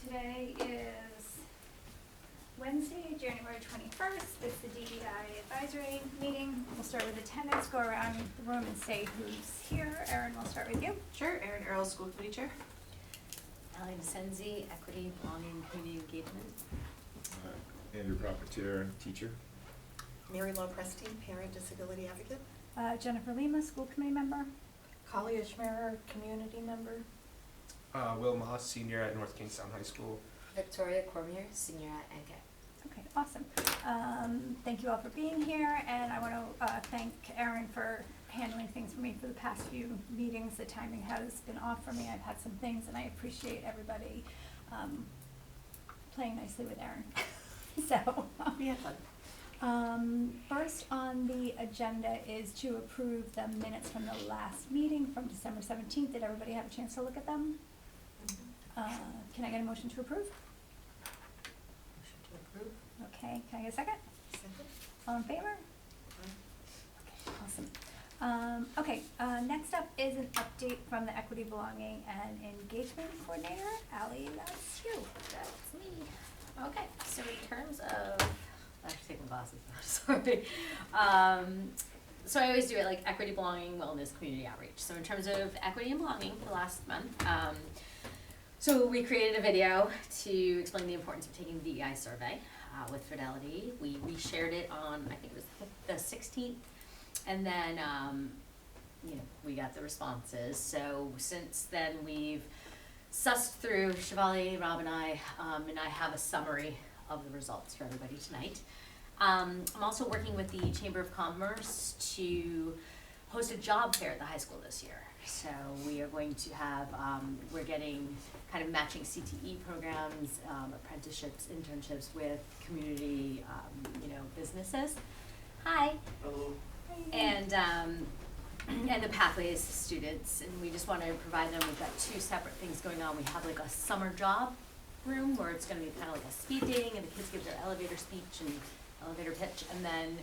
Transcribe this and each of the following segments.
Today is Wednesday, January 21st. It's the DEI advisory meeting. We'll start with attendance, go around the room and say who's here. Erin, we'll start with you. Sure, Erin Earl, School Committee Chair. Ally Senzi, Equity, Belonging, Community Engagement. Andrew Propetier, teacher. Mary Law Presti, Parent Disability Advocate. Jennifer Lima, school committee member. Kali Ishmarer, community member. Will Moss, senior at North Kingstown High School. Victoria Cormier, Senior at NK. Okay, awesome. Thank you all for being here, and I want to thank Erin for handling things for me for the past few meetings. The timing has been off for me. I've had some things, and I appreciate everybody playing nicely with Erin. So, We had fun. first on the agenda is to approve the minutes from the last meeting from December 17th. Did everybody have a chance to look at them? Can I get a motion to approve? Motion to approve. Okay, can I get a second? Second. All in favor? Okay, awesome. Okay, next up is an update from the Equity, Belonging, and Engagement Coordinator. Ally, that's you. That's me. Okay, so in terms of, I have to take my glasses off, sorry. So I always do it like equity, belonging, wellness, community outreach. So in terms of equity and belonging for last month, so we created a video to explain the importance of taking the DEI survey with Fidelity. We shared it on, I think it was the 16th, and then we got the responses. So since then we've sussed through, Shivali, Rob, and I have a summary of the results for everybody tonight. I'm also working with the Chamber of Commerce to host a job fair at the high school this year. So we are going to have, we're getting kind of matching CTE programs, apprenticeships, internships with community, businesses. Hi. Hello. And the pathways students, and we just want to provide them. We've got two separate things going on. We have like a summer job room where it's going to be kind of like a speed dating, and the kids give their elevator speech and elevator pitch, and then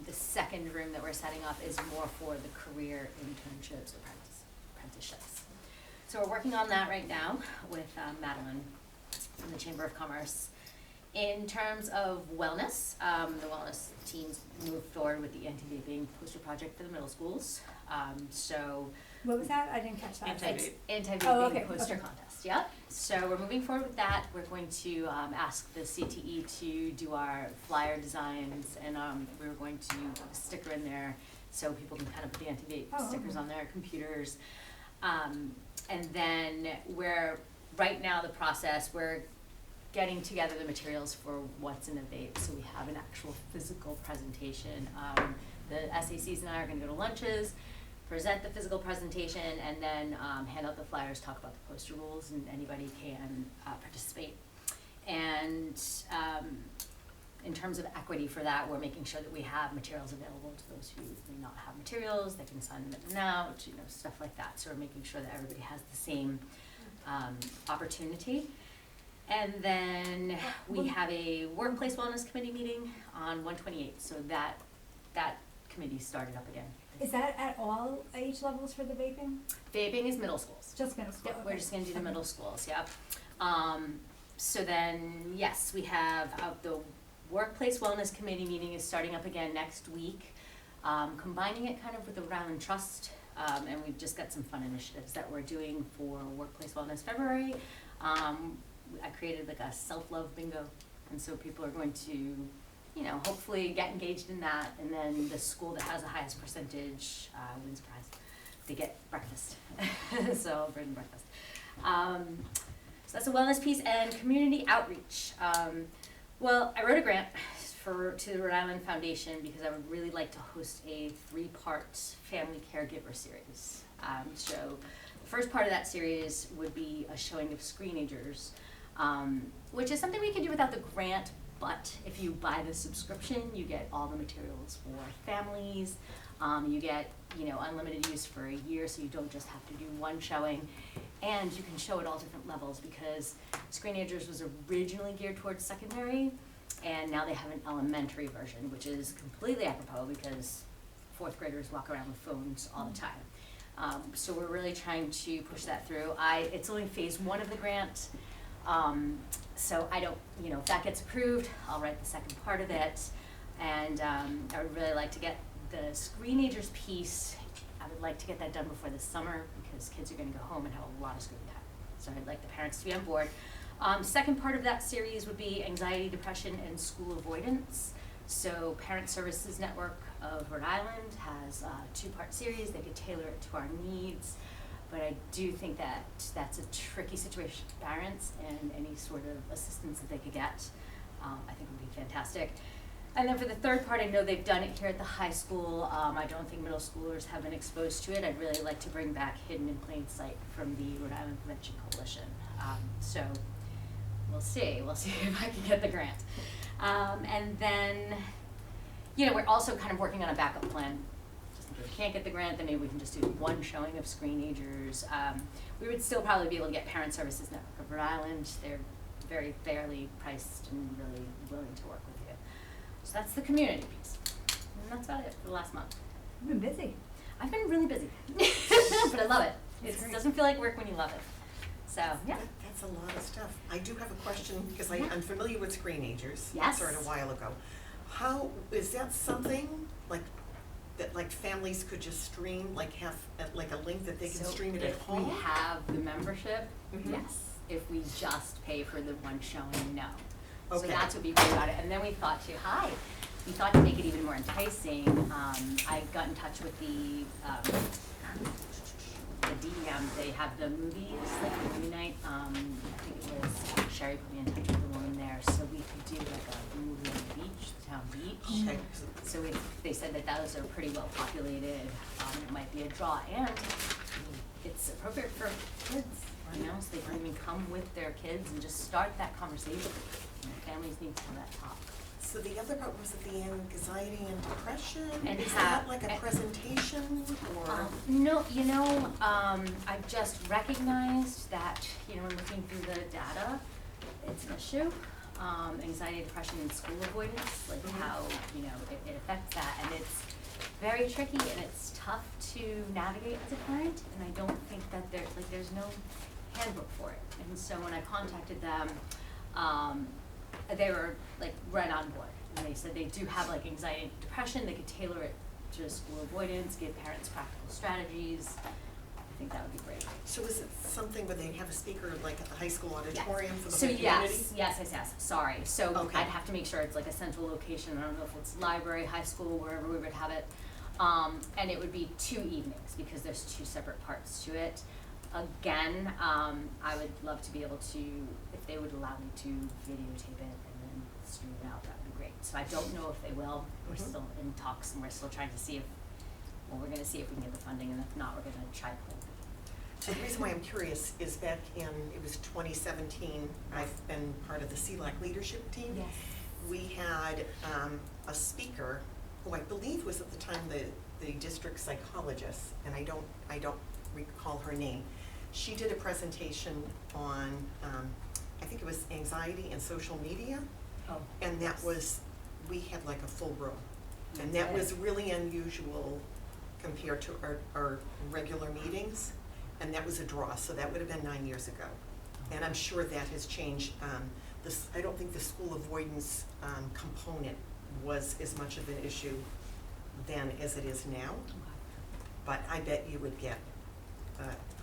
the second room that we're setting up is more for the career internships, apprenticeships. So we're working on that right now with Madeline from the Chamber of Commerce. In terms of wellness, the wellness teams moved forward with the anti-vaping poster project for the middle schools. So What was that? I didn't catch that. Anti-vape. Anti-vaping poster contest, yep. So we're moving forward with that. We're going to ask the CTE to do our flyer designs, and we're going to put a sticker in there so people can kind of put the anti-vape stickers on their computers. And then right now the process, we're getting together the materials for what's in a vape, so we have an actual physical presentation. The SACs and I are going to go to lunches, present the physical presentation, and then hand out the flyers, talk about the poster rules, and anybody can participate. And in terms of equity for that, we're making sure that we have materials available to those who may not have materials. They can sign them in and out, stuff like that. So we're making sure that everybody has the same opportunity. And then we have a workplace wellness committee meeting on 1/28. So that committee started up again. Is that at all age levels for the vaping? Vaping is middle schools. Just middle school. Yep, we're just gonna do the middle schools, yep. So then, yes, we have the workplace wellness committee meeting is starting up again next week, combining it kind of with the Rhode Island Trust, and we've just got some fun initiatives that we're doing for Workplace Wellness February. I created like a self-love bingo, and so people are going to, hopefully get engaged in that, and then the school that has the highest percentage wins a prize. They get breakfast, so I'll bring breakfast. So that's a wellness piece. And community outreach. Well, I wrote a grant to the Rhode Island Foundation because I would really like to host a 3-part family caregiver series. So the first part of that series would be a showing of screenagers, which is something we can do without the grant, but if you buy the subscription, you get all the materials for families. You get, unlimited use for a year, so you don't just have to do one showing, and you can show at all different levels because Screenagers was originally geared towards secondary, and now they have an elementary version, which is completely apropos because 4th graders walk around with phones all the time. So we're really trying to push that through. It's only phase 1 of the grant. So I don't, if that gets approved, I'll write the second part of it. And I would really like to get the screenagers piece, I would like to get that done before the summer because kids are gonna go home and have a lot of screen time. So I'd like the parents to be on board. Second part of that series would be anxiety, depression, and school avoidance. So Parent Services Network of Rhode Island has a two-part series. They could tailor it to our needs. But I do think that that's a tricky situation for parents, and any sort of assistance that they could get, I think would be fantastic. And then for the third part, I know they've done it here at the high school. I don't think middle schoolers have been exposed to it. I'd really like to bring back Hidden in Plain Sight from the Rhode Island Prevention Coalition. So we'll see if I can get the grant. And then, we're also kind of working on a backup plan. If we can't get the grant, then maybe we can just do one showing of screenagers. We would still probably be able to get Parent Services Network of Rhode Island. They're very fairly priced and really willing to work with you. So that's the community piece. And that's about it for the last month. You've been busy. I've been really busy, but I love it. That's It great. doesn't feel like work when you love it. So, yeah. That's a lot of stuff. I do have a question, because I'm familiar with screenagers. Yes. Started a while ago. How, is that something that families could just stream, have a link that they can So stream it at home? If we have the membership, Mhm. yes. If we just pay for the one showing, no. So Okay. that's what we great about it. And then we thought to make it even more enticing, I got in touch with the DEM. They have the movies, like a movie night. I think it was Sherry put me in touch with the woman there, so we could do like a movie on the beach, the town beach. Okay. So they said that those are pretty well populated, it might be a draw, and it's appropriate for kids, so they can even come with their kids and just start that conversation. Families need to have that talk. So the other part was the anxiety and depression? And is have- that like a presentation or? No, I've just recognized that, when looking through the data, it's an issue. Anxiety, depression, and school avoidance, how, it affects that, and it's very tricky and it's tough to navigate as a parent, and I don't think that there's no handbook for it. And so when I contacted them, they were right on board, and they said they do have anxiety and depression. They could tailor it to school avoidance, give parents practical strategies. I think that would be great. So is it something where they have a speaker at the high school auditorium for the So whole community? yes, sorry. So Okay. I'd have to make sure it's a central location. I don't know if it's library, high school, wherever we would have it. And it would be 2 evenings because there's 2 separate parts to it. Again, I would love to be able to, if they would allow me to videotape it and then stream it out, that would be great. So I don't know if they will. We're Mhm. still in talks and we're still trying to see we're gonna see if we can get the funding, and if not, we're gonna try to pull. So the reason why I'm curious is back in, it was 2017, I've been part of the CLAC leadership team. Yes. We had a speaker who I believe was at the time the district psychologist, and I don't recall her name. She did a presentation on, I think it was anxiety and social media, Oh. and that was, we had a full room. And that was really unusual compared to our regular meetings, and that was a draw, so that would have been 9 years ago. And I'm sure that has changed. I don't think the school avoidance component was as much of an issue then as it is now, but I bet you would get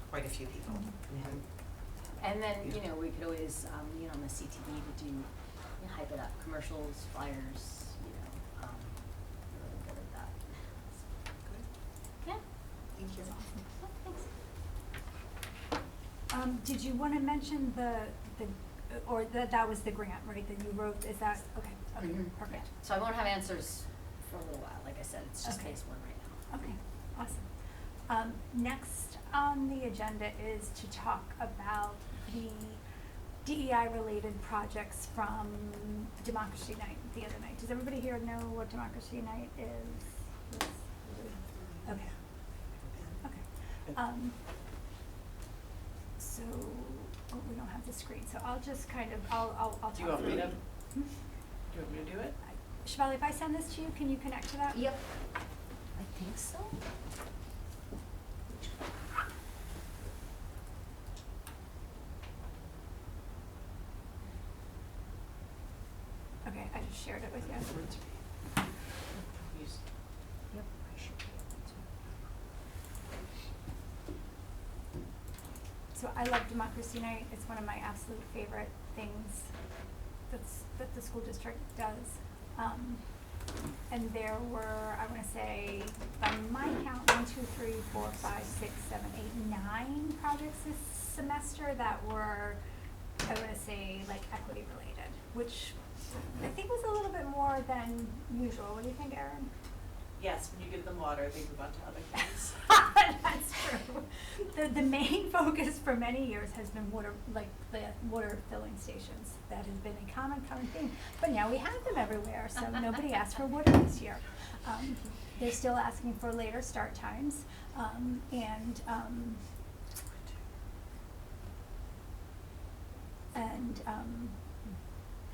quite a few people. Mhm. And then, we could always, lean on the CTV to do, hype it up, commercials, flyers, we're really good at that. Good. Yeah. Thank you. Oh, thanks. Did you want to mention or that was the grant, right, that you wrote, is that, okay, Mhm. perfect. So I won't have answers for a little while, like I said, it's just Okay. phase 1 right now. Okay, awesome. Next on the agenda is to talk about the DEI-related projects from Democracy Night the other night. Does everybody here know what Democracy Night is? Okay. Okay. So, we don't have the screen, so I'll just I'll talk Do you want me through to? it. Do you want me to do it? Shivali, if I send this to you, can you connect to that? Yep. I think so. just shared it with you. You s- Yep, I should be able to. So I love Democracy Night. It's one of my absolute favorite things that the school district does. And there were, I wanna say, by my count, 1, 2, 3, 4, 5, 6, 7, 8, 9 projects this semester that were, I wanna say, like equity related, which I think was a little bit more than usual. What do you think, Erin? Yes, when you give them water, they move on to other things. That's true. The main focus for many years has been water, like the water filling stations. That has been a common theme. But now we have them everywhere, so nobody asked for water this year. They're still asking for later start times, and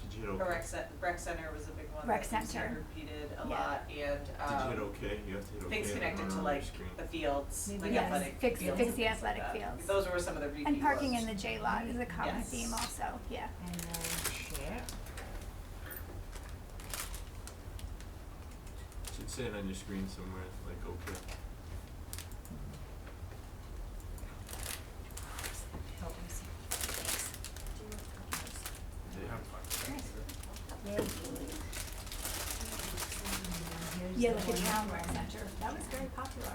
Did you hit The okay? rec center was a big one Rec that you center. said repeated a Yeah. lot, and Did you hit okay? You have to hit okay. things on connected to your like screen. the fields, Maybe like yes, athletic fix fields the and things like athletic that. fields. Those were some of the repeat ones. and parking in the J lot is a common Yes. theme also. Yeah. And then share. Should say it on your screen somewhere, like okay. Help me see. Yeah. Yeah, look at Town Rec Center. That was very popular.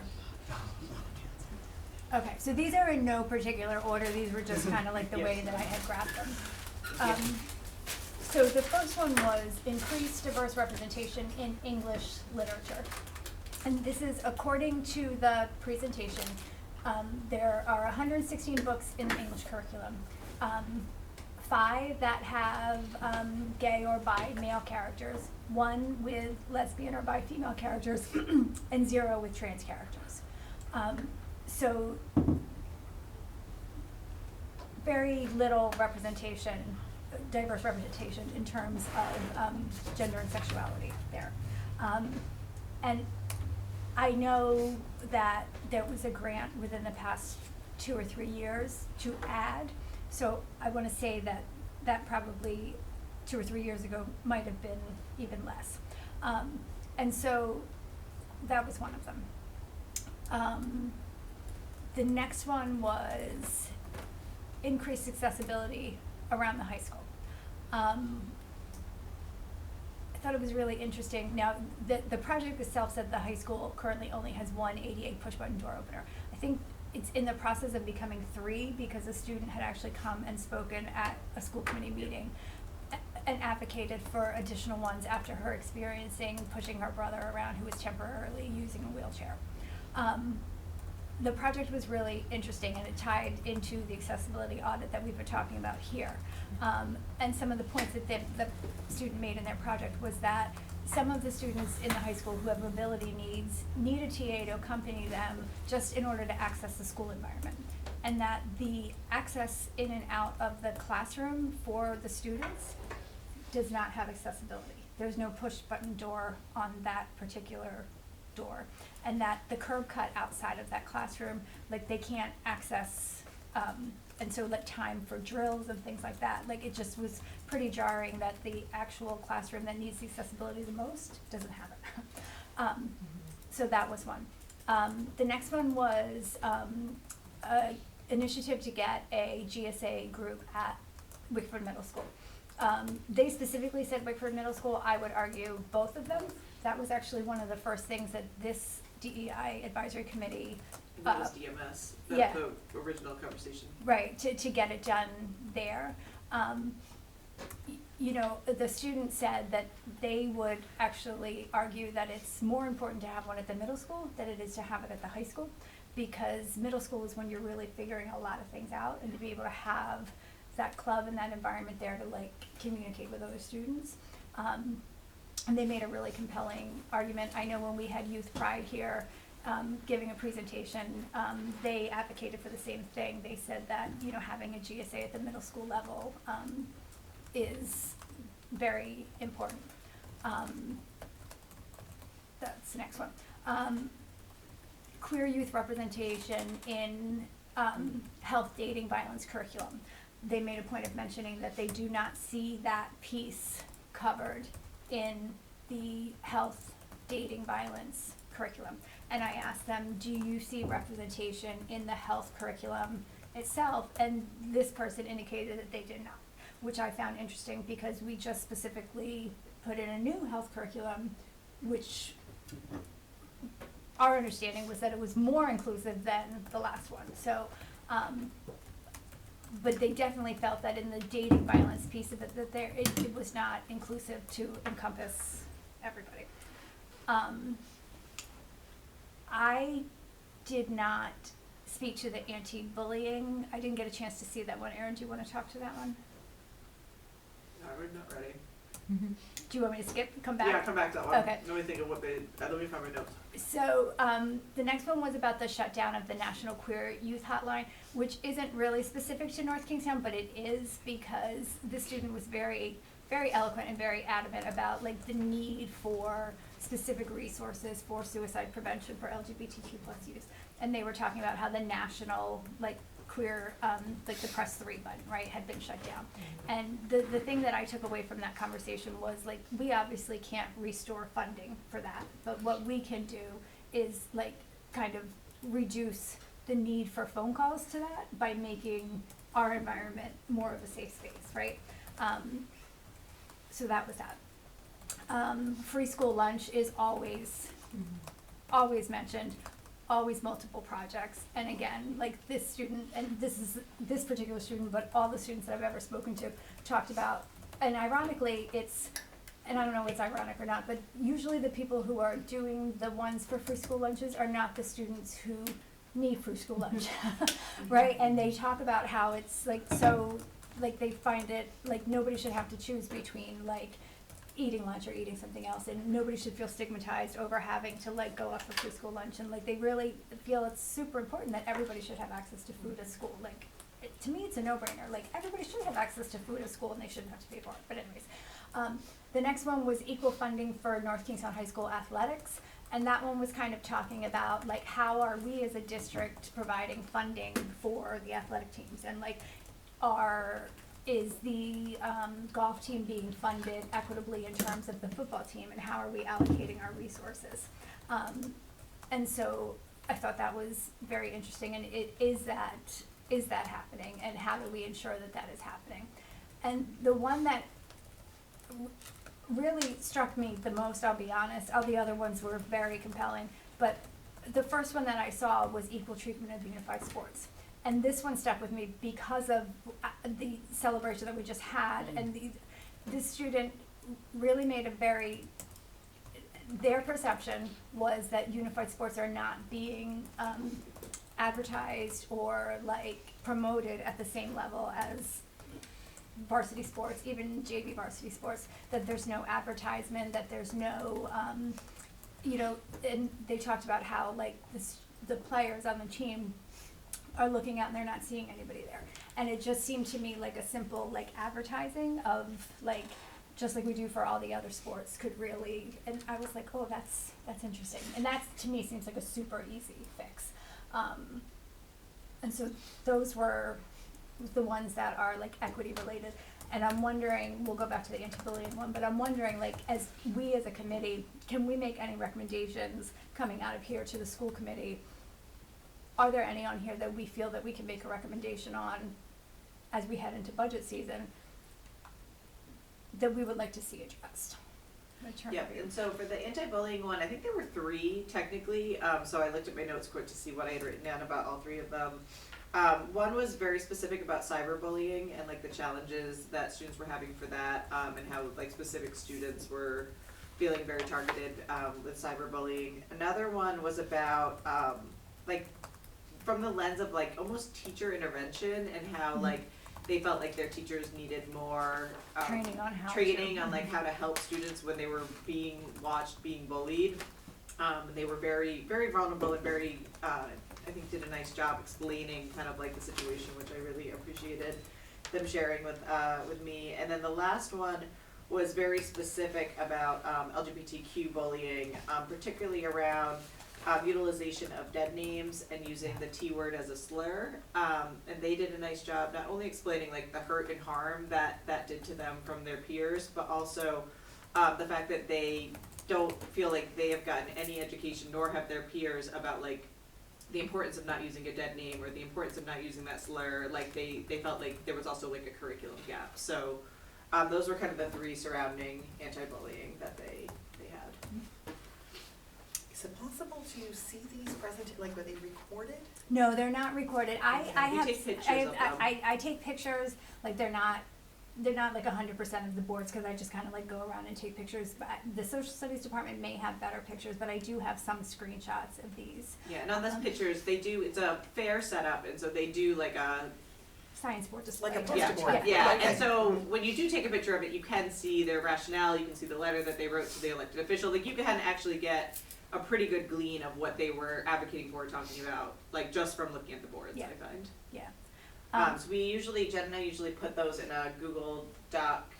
Okay, so these are in no particular order. These were just kind of like the way that I had grabbed them. So the first one was increased diverse representation in English literature. And this is according to the presentation. There are 116 books in the English curriculum. 5 that have gay or bi male characters, 1 with lesbian or bi female characters, and 0 with trans characters. So very little representation, diverse representation in terms of gender and sexuality there. And I know that there was a grant within the past 2 or 3 years to add. So I want to say that that probably 2 or 3 years ago might have been even less. And so that was one of them. The next one was increased accessibility around the high school. I thought it was really interesting. Now, the project itself said the high school currently only has 1 ADA push-button door opener. I think it's in the process of becoming 3 because a student had actually come and spoken at a school committee meeting and advocated for additional ones after her experiencing pushing her brother around who was temporarily using a wheelchair. The project was really interesting and it tied into the accessibility audit that we've been talking about here. And some of the points that the student made in their project was that some of the students in the high school who have mobility needs need a TA to accompany them just in order to access the school environment. And that the access in and out of the classroom for the students does not have accessibility. There's no push button door on that particular door. And that the curb cut outside of that classroom, like they can't access, and so like time for drills and things like that, like it just was pretty jarring that the actual classroom that needs the accessibility the most doesn't have it. So that was one. The next one was a initiative to get a GSA group at Wickford Middle School. They specifically said Wickford Middle School. I would argue both of them. That was actually one of the first things that this DEI advisory committee, That was DMS, yeah. the original conversation. right, to get it done there. You know, the student said that they would actually argue that it's more important to have one at the middle school than it is to have it at the high school, because middle school is when you're really figuring a lot of things out, and to be able to have that club and that environment there to like communicate with other students. And they made a really compelling argument. I know when we had Youth Pride here, giving a presentation, they advocated for the same thing. They said that, you know, having a GSA at the middle school level, is very important. That's the next one. Queer youth representation in, health, dating, violence curriculum. They made a point of mentioning that they do not see that piece covered in the health, dating, violence curriculum. And I asked them, do you see representation in the health curriculum itself? And this person indicated that they did not, which I found interesting because we just specifically put in a new health curriculum, which our understanding was that it was more inclusive than the last one. So, but they definitely felt that in the dating violence piece of it, that it was not inclusive to encompass everybody. I did not speak to the anti-bullying. I didn't get a chance to see that one. Erin, do you want to talk to that one? No, we're not ready. Do you want me to skip, come back? Yeah, come back to that one. Okay. Let me think of what they, let me find my notes. So, the next one was about the shutdown of the National Queer Youth Hotline, which isn't really specific to North Kingstown, but it is because the student was very, very eloquent and very adamant about like the need for specific resources for suicide prevention for LGBTQ plus youth. And they were talking about how the national, like, queer, like the Press 3 button, right, had been shut down. And the thing that I took away from that conversation was, like, we obviously can't restore funding for that, but what we can do is, like, kind of reduce the need for phone calls to that by making our environment more of a safe space, right? So that was that. Free school lunch is always mentioned, always multiple projects. And again, like this student, and this particular student, but all the students that I've ever spoken to talked about, and ironically and I don't know if it's ironic or not, but usually the people who are doing the ones for free school lunches are not the students who need free school lunch, right? And they talk about how it's like, so, like they find it, like nobody should have to choose between like eating lunch or eating something else, and nobody should feel stigmatized over having to like go up for free school lunch, and like they really feel it's super important that everybody should have access to food at school. Like to me it's a no-brainer, like everybody should have access to food at school and they shouldn't have to pay for it. But anyways, the next one was equal funding for North Kingstown High School athletics, and that one was kind of talking about like how are we as a district providing funding for the athletic teams, and like is the golf team being funded equitably in terms of the football team, and how are we allocating our resources? And so I thought that was very interesting, and is that happening, and how do we ensure that that is happening? And the one that really struck me the most, I'll be honest, all the other ones were very compelling, but the first one that I saw was equal treatment of unified sports. And this one stuck with me because of the celebration that we just had, and this student really made their perception was that unified sports are not being advertised or like promoted at the same level as varsity sports, even JV varsity sports, that there's no advertisement, that there's no, and they talked about how like the players on the team are looking out and they're not seeing anybody there. And it just seemed to me like a simple like advertising of like, just like we do for all the other sports could really, and I was like, oh, that's interesting. And that to me seems like a super easy fix. And so those were the ones that are like equity related. And I'm wondering, we'll go back to the anti-bullying one, but I'm wondering like, as a committee, can we make any recommendations coming out of here to the school committee? Are there any on here that we feel that we can make a recommendation on as we head into budget season that we would like to see addressed? Yeah, and so for the anti-bullying one, I think there were 3 technically, so I looked at my notes quick to see what I had written down about all 3 of them. One was very specific about cyberbullying and like the challenges that students were having for that, and how like specific students were feeling very targeted with cyberbullying. Another one was about like from the lens of like almost teacher intervention, and how like they felt like their teachers needed more training on like how to help students when they were being watched being bullied. They were very, very vulnerable and very, I think did a nice job explaining kind of like the situation, which I really appreciated them sharing with me. And then the last one was very specific about LGBTQ bullying, particularly around utilization of dead names and using the T word as a slur. And they did a nice job not only explaining like the hurt and harm that did to them from their peers, but also the fact that they don't feel like they have gotten any education, nor have their peers, about like the importance of not using a dead name or the importance of not using that slur. Like they felt like there was also like a curriculum gap. So those were kind of the three surrounding anti-bullying that they had. Is it possible to see these like, were they recorded? No, they're not recorded. I We have, take pictures I, of them. I take pictures, like they're not like 100% of the boards, cause I just kinda like go around and take pictures, but the social studies department may have better pictures, but I do have some screenshots of these. Yeah, and on those pictures, they do, it's a fair setup, and so they do like a, Science board display. Like a yeah, poster board. yeah, Okay. and so when you do take a picture of it, you can see their rationale, you can see the letter that they wrote to the elected official, like you can actually get a pretty good glean of what they were advocating for, talking about, like just from looking at the boards, Yeah. I find. Yeah. So we usually, Jen and I usually put those in a Google Doc,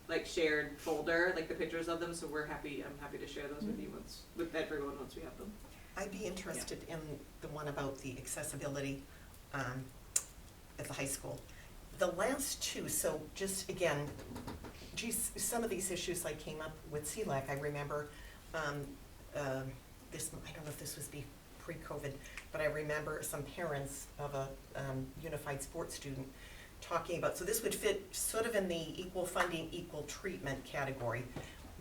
like shared folder, like the pictures of them, so I'm happy to share those with you with everyone once we have them. I'd be interested in the one about the accessibility at the high school. The last two, so just again, geez, some of these issues like came up with CLAC. I remember this, I don't know if this was pre-COVID, but I remember some parents of a unified sports student talking about, so this would fit sort of in the equal funding, equal treatment category,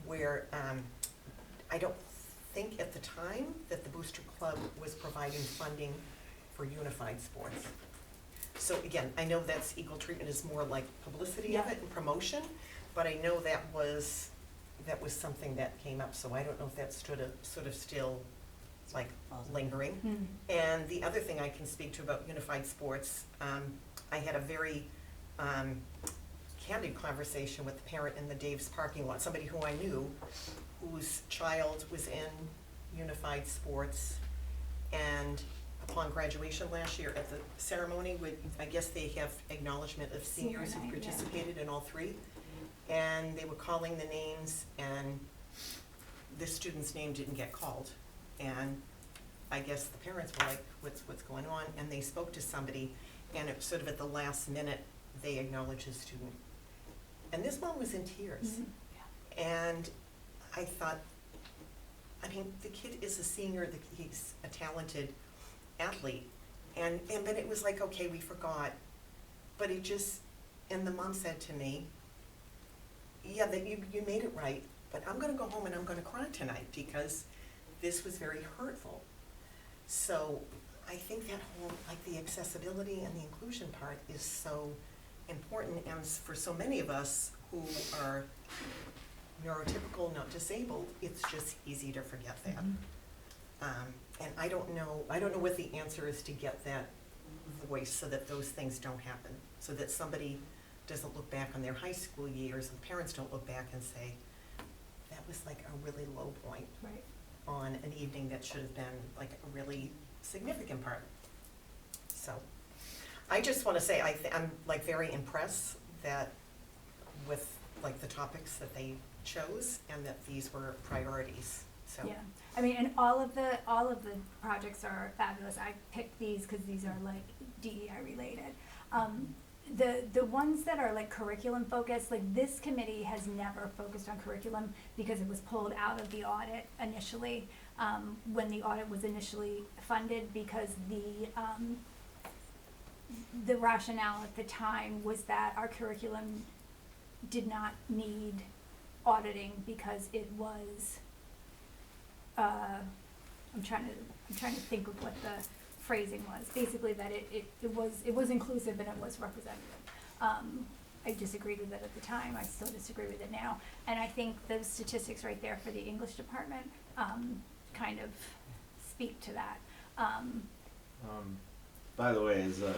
where I don't think at the time that the Booster Club was providing funding for unified sports. So again, I know that's equal treatment is more like publicity of it and promotion, but I know that was something that came up, so I don't know if that's sort of still like lingering. Hmm. And the other thing I can speak to about unified sports, I had a very candid conversation with the parent in the Dave's parking lot, somebody who I knew, whose child was in unified sports, and upon graduation last year at the ceremony, I guess they have acknowledgement of seniors who Senior night, yeah. participated in all three, and they were calling the names, and this student's name didn't get called, and I guess the parents were like, what's going on, and they spoke to somebody, and it was sort of at the last minute, they acknowledged the student. And this mom was in tears, and I thought, I mean, the kid is a senior, he's a talented athlete, and then it was like, okay, we forgot, but it just, and the mom said to me, yeah, that you made it right, but I'm gonna go home and I'm gonna cry tonight because this was very hurtful. So I think that whole, like the accessibility and the inclusion part is so important, and for so many of us who are neurotypical, not disabled, it's just easy to forget that. And I don't know what the answer is to get that voice so that those things don't happen, so that somebody doesn't look back on their high school years, and parents don't look back and say, that was like a really low point Right. on an evening that should have been like a really significant part. So, I just wanna say, I'm like very impressed with like the topics that they chose, and that these were priorities, so. Yeah, I mean, and all of the projects are fabulous. I picked these because these are like DEI related. The ones that are like curriculum focused, like this committee has never focused on curriculum because it was pulled out of the audit initially, when the audit was initially funded, because the rationale at the time was that our curriculum did not need auditing because it was, I'm trying to think of what the phrasing was, basically that it was inclusive and it was representative. I disagreed with it at the time, I still disagree with it now, and I think those statistics right there for the English department, kind of speak to that. By the way, as a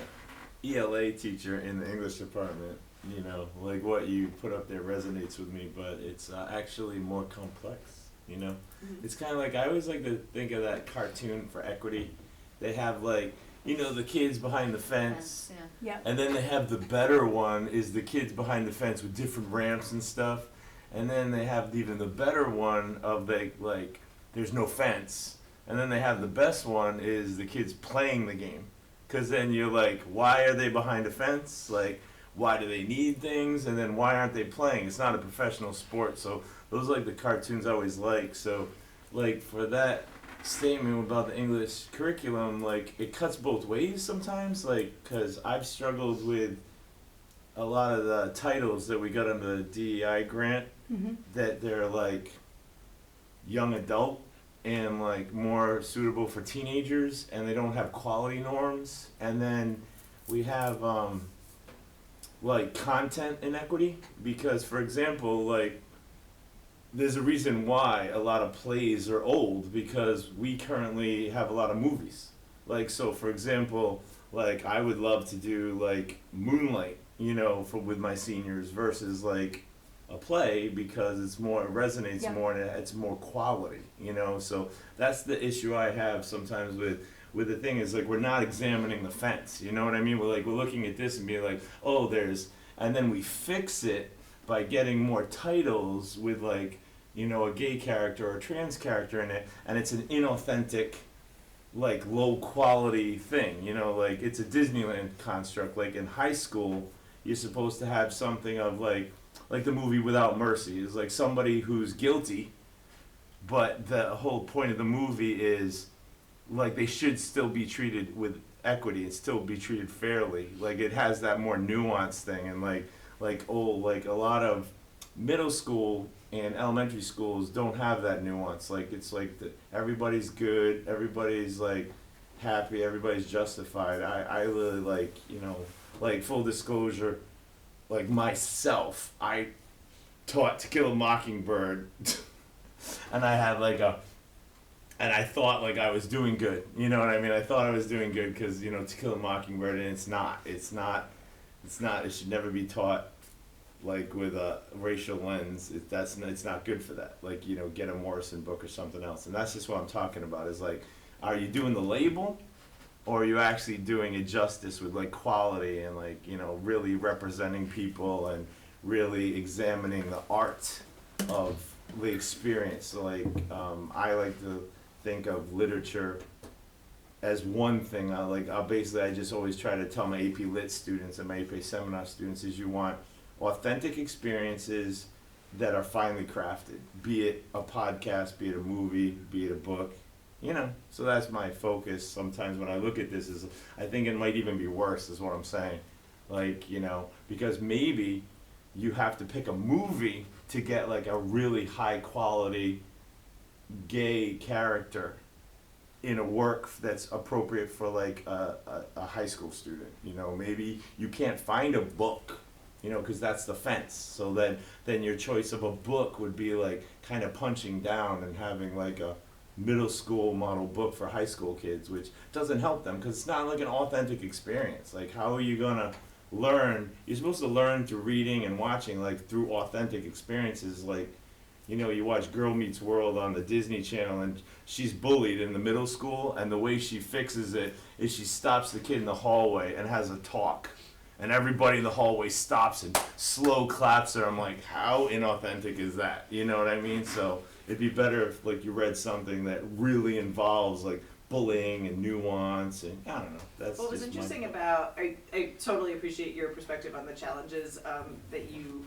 ELA teacher in the English department, you know, like what you put up there resonates with me, but it's actually more complex, you know? Mm-hmm. It's kind of like, I always like to think of that cartoon for equity. They have like, you know, the kids behind the fence, Yeah. Yeah, and then they have the better one is the kids behind the fence with different ramps and stuff, and then they have even the better one of like there's no fence, and then they have the best one is the kids playing the game, because then you're like, why are they behind a fence? Like, why do they need things, and then why aren't they playing? It's not a professional sport, so those are like the cartoons I always like. So, like for that statement about the English curriculum, like it cuts both ways sometimes, like because I've struggled with a lot of the titles that we got under the DEI grant that they're like young adult and like more suitable for teenagers, and they don't have quality norms. And then we have like content inequity, because for example, like there's a reason why a lot of plays are old, because we currently have a lot of movies. Like, so for example, like I would love to do like Moonlight, you know, for with my seniors versus like a play, because it's more, it resonates more, and it's more quality, you know. So that's the issue I have sometimes with the thing, is like we're not examining the fence, you know what I mean? We're looking at this and being like, oh, there's, and then we fix it by getting more titles with like, you know, a gay character or a trans character in it, and it's an inauthentic, like low quality thing, you know, like it's a Disneyland construct. Like in high school, you're supposed to have something of like the movie Without Mercy is like somebody who's guilty, but the whole point of the movie is like they should still be treated with equity and still be treated fairly. Like it has that more nuanced thing, and like a lot of middle school and elementary schools don't have that nuance. Like it's like everybody's good, everybody's like happy, everybody's justified. I really like, you know, like full disclosure, like myself, I taught To Kill a Mockingbird and I had like and I thought like I was doing good, you know what I mean? I thought I was doing good because, you know, To Kill a Mockingbird, and it's not, it should never be taught like with a racial lens. It's not good for that. Like, you know, get a Morrison book or something else. And that's just what I'm talking about, is like, are you doing the label, or are you actually doing it justice with like quality and like, you know, really representing people and really examining the art of the experience? So like, I like to think of literature as one thing. I just always try to tell my AP Lit students and my AP Seminar students is you want authentic experiences that are finely crafted, be it a podcast, be it a movie, be it a book, you know. So that's my focus sometimes when I look at this, is I think it might even be worse, is what I'm saying. Like, you know, because maybe you have to pick a movie to get like a really high quality gay character in a work that's appropriate for like a high school student. You know, maybe you can't find a book, you know, because that's the fence. So then your choice of a book would be like kind of punching down and having like a middle school model book for high school kids, which doesn't help them because it's not like an authentic experience. Like, how are you gonna learn? You're supposed to learn through reading and watching, like through authentic experiences. Like, you know, you watch Girl Meets World on the Disney Channel, and she's bullied in the middle school, and the way she fixes it is she stops the kid in the hallway and has a talk, and everybody in the hallway stops and slow claps her. I'm like, how inauthentic is that? You know what I mean? So it'd be better if like you read something that really involves like bullying and nuance, and I don't know. That's what was just interesting about, I totally appreciate your perspective on the challenges that you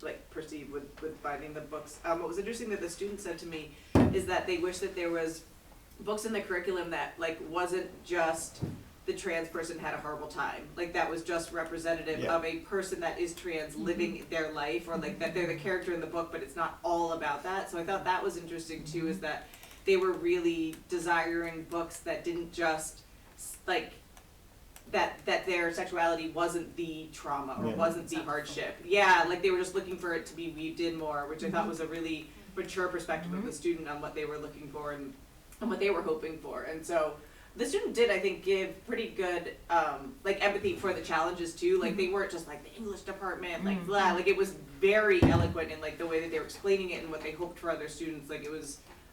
like perceive with finding the books. What was interesting that the students said to me is that they wish that there was books in the curriculum that like wasn't just the trans person had a horrible time, like that was just representative of a person that is trans living their life, or like that they're the character in the book, but it's not all about that. So I thought that was interesting too, is that they were really desiring books that didn't just like that their sexuality wasn't the trauma or wasn't the hardship. Yeah, like they were just looking for it to be weaved in more, which I thought was a really mature perspective of the student on what they were looking for and what they were hoping for. And so the student did, I think, give pretty good like empathy for the challenges too. Like they weren't just like the English department, like blah. Like it was very eloquent in like the way that they were explaining it and what they hoped for other students. Like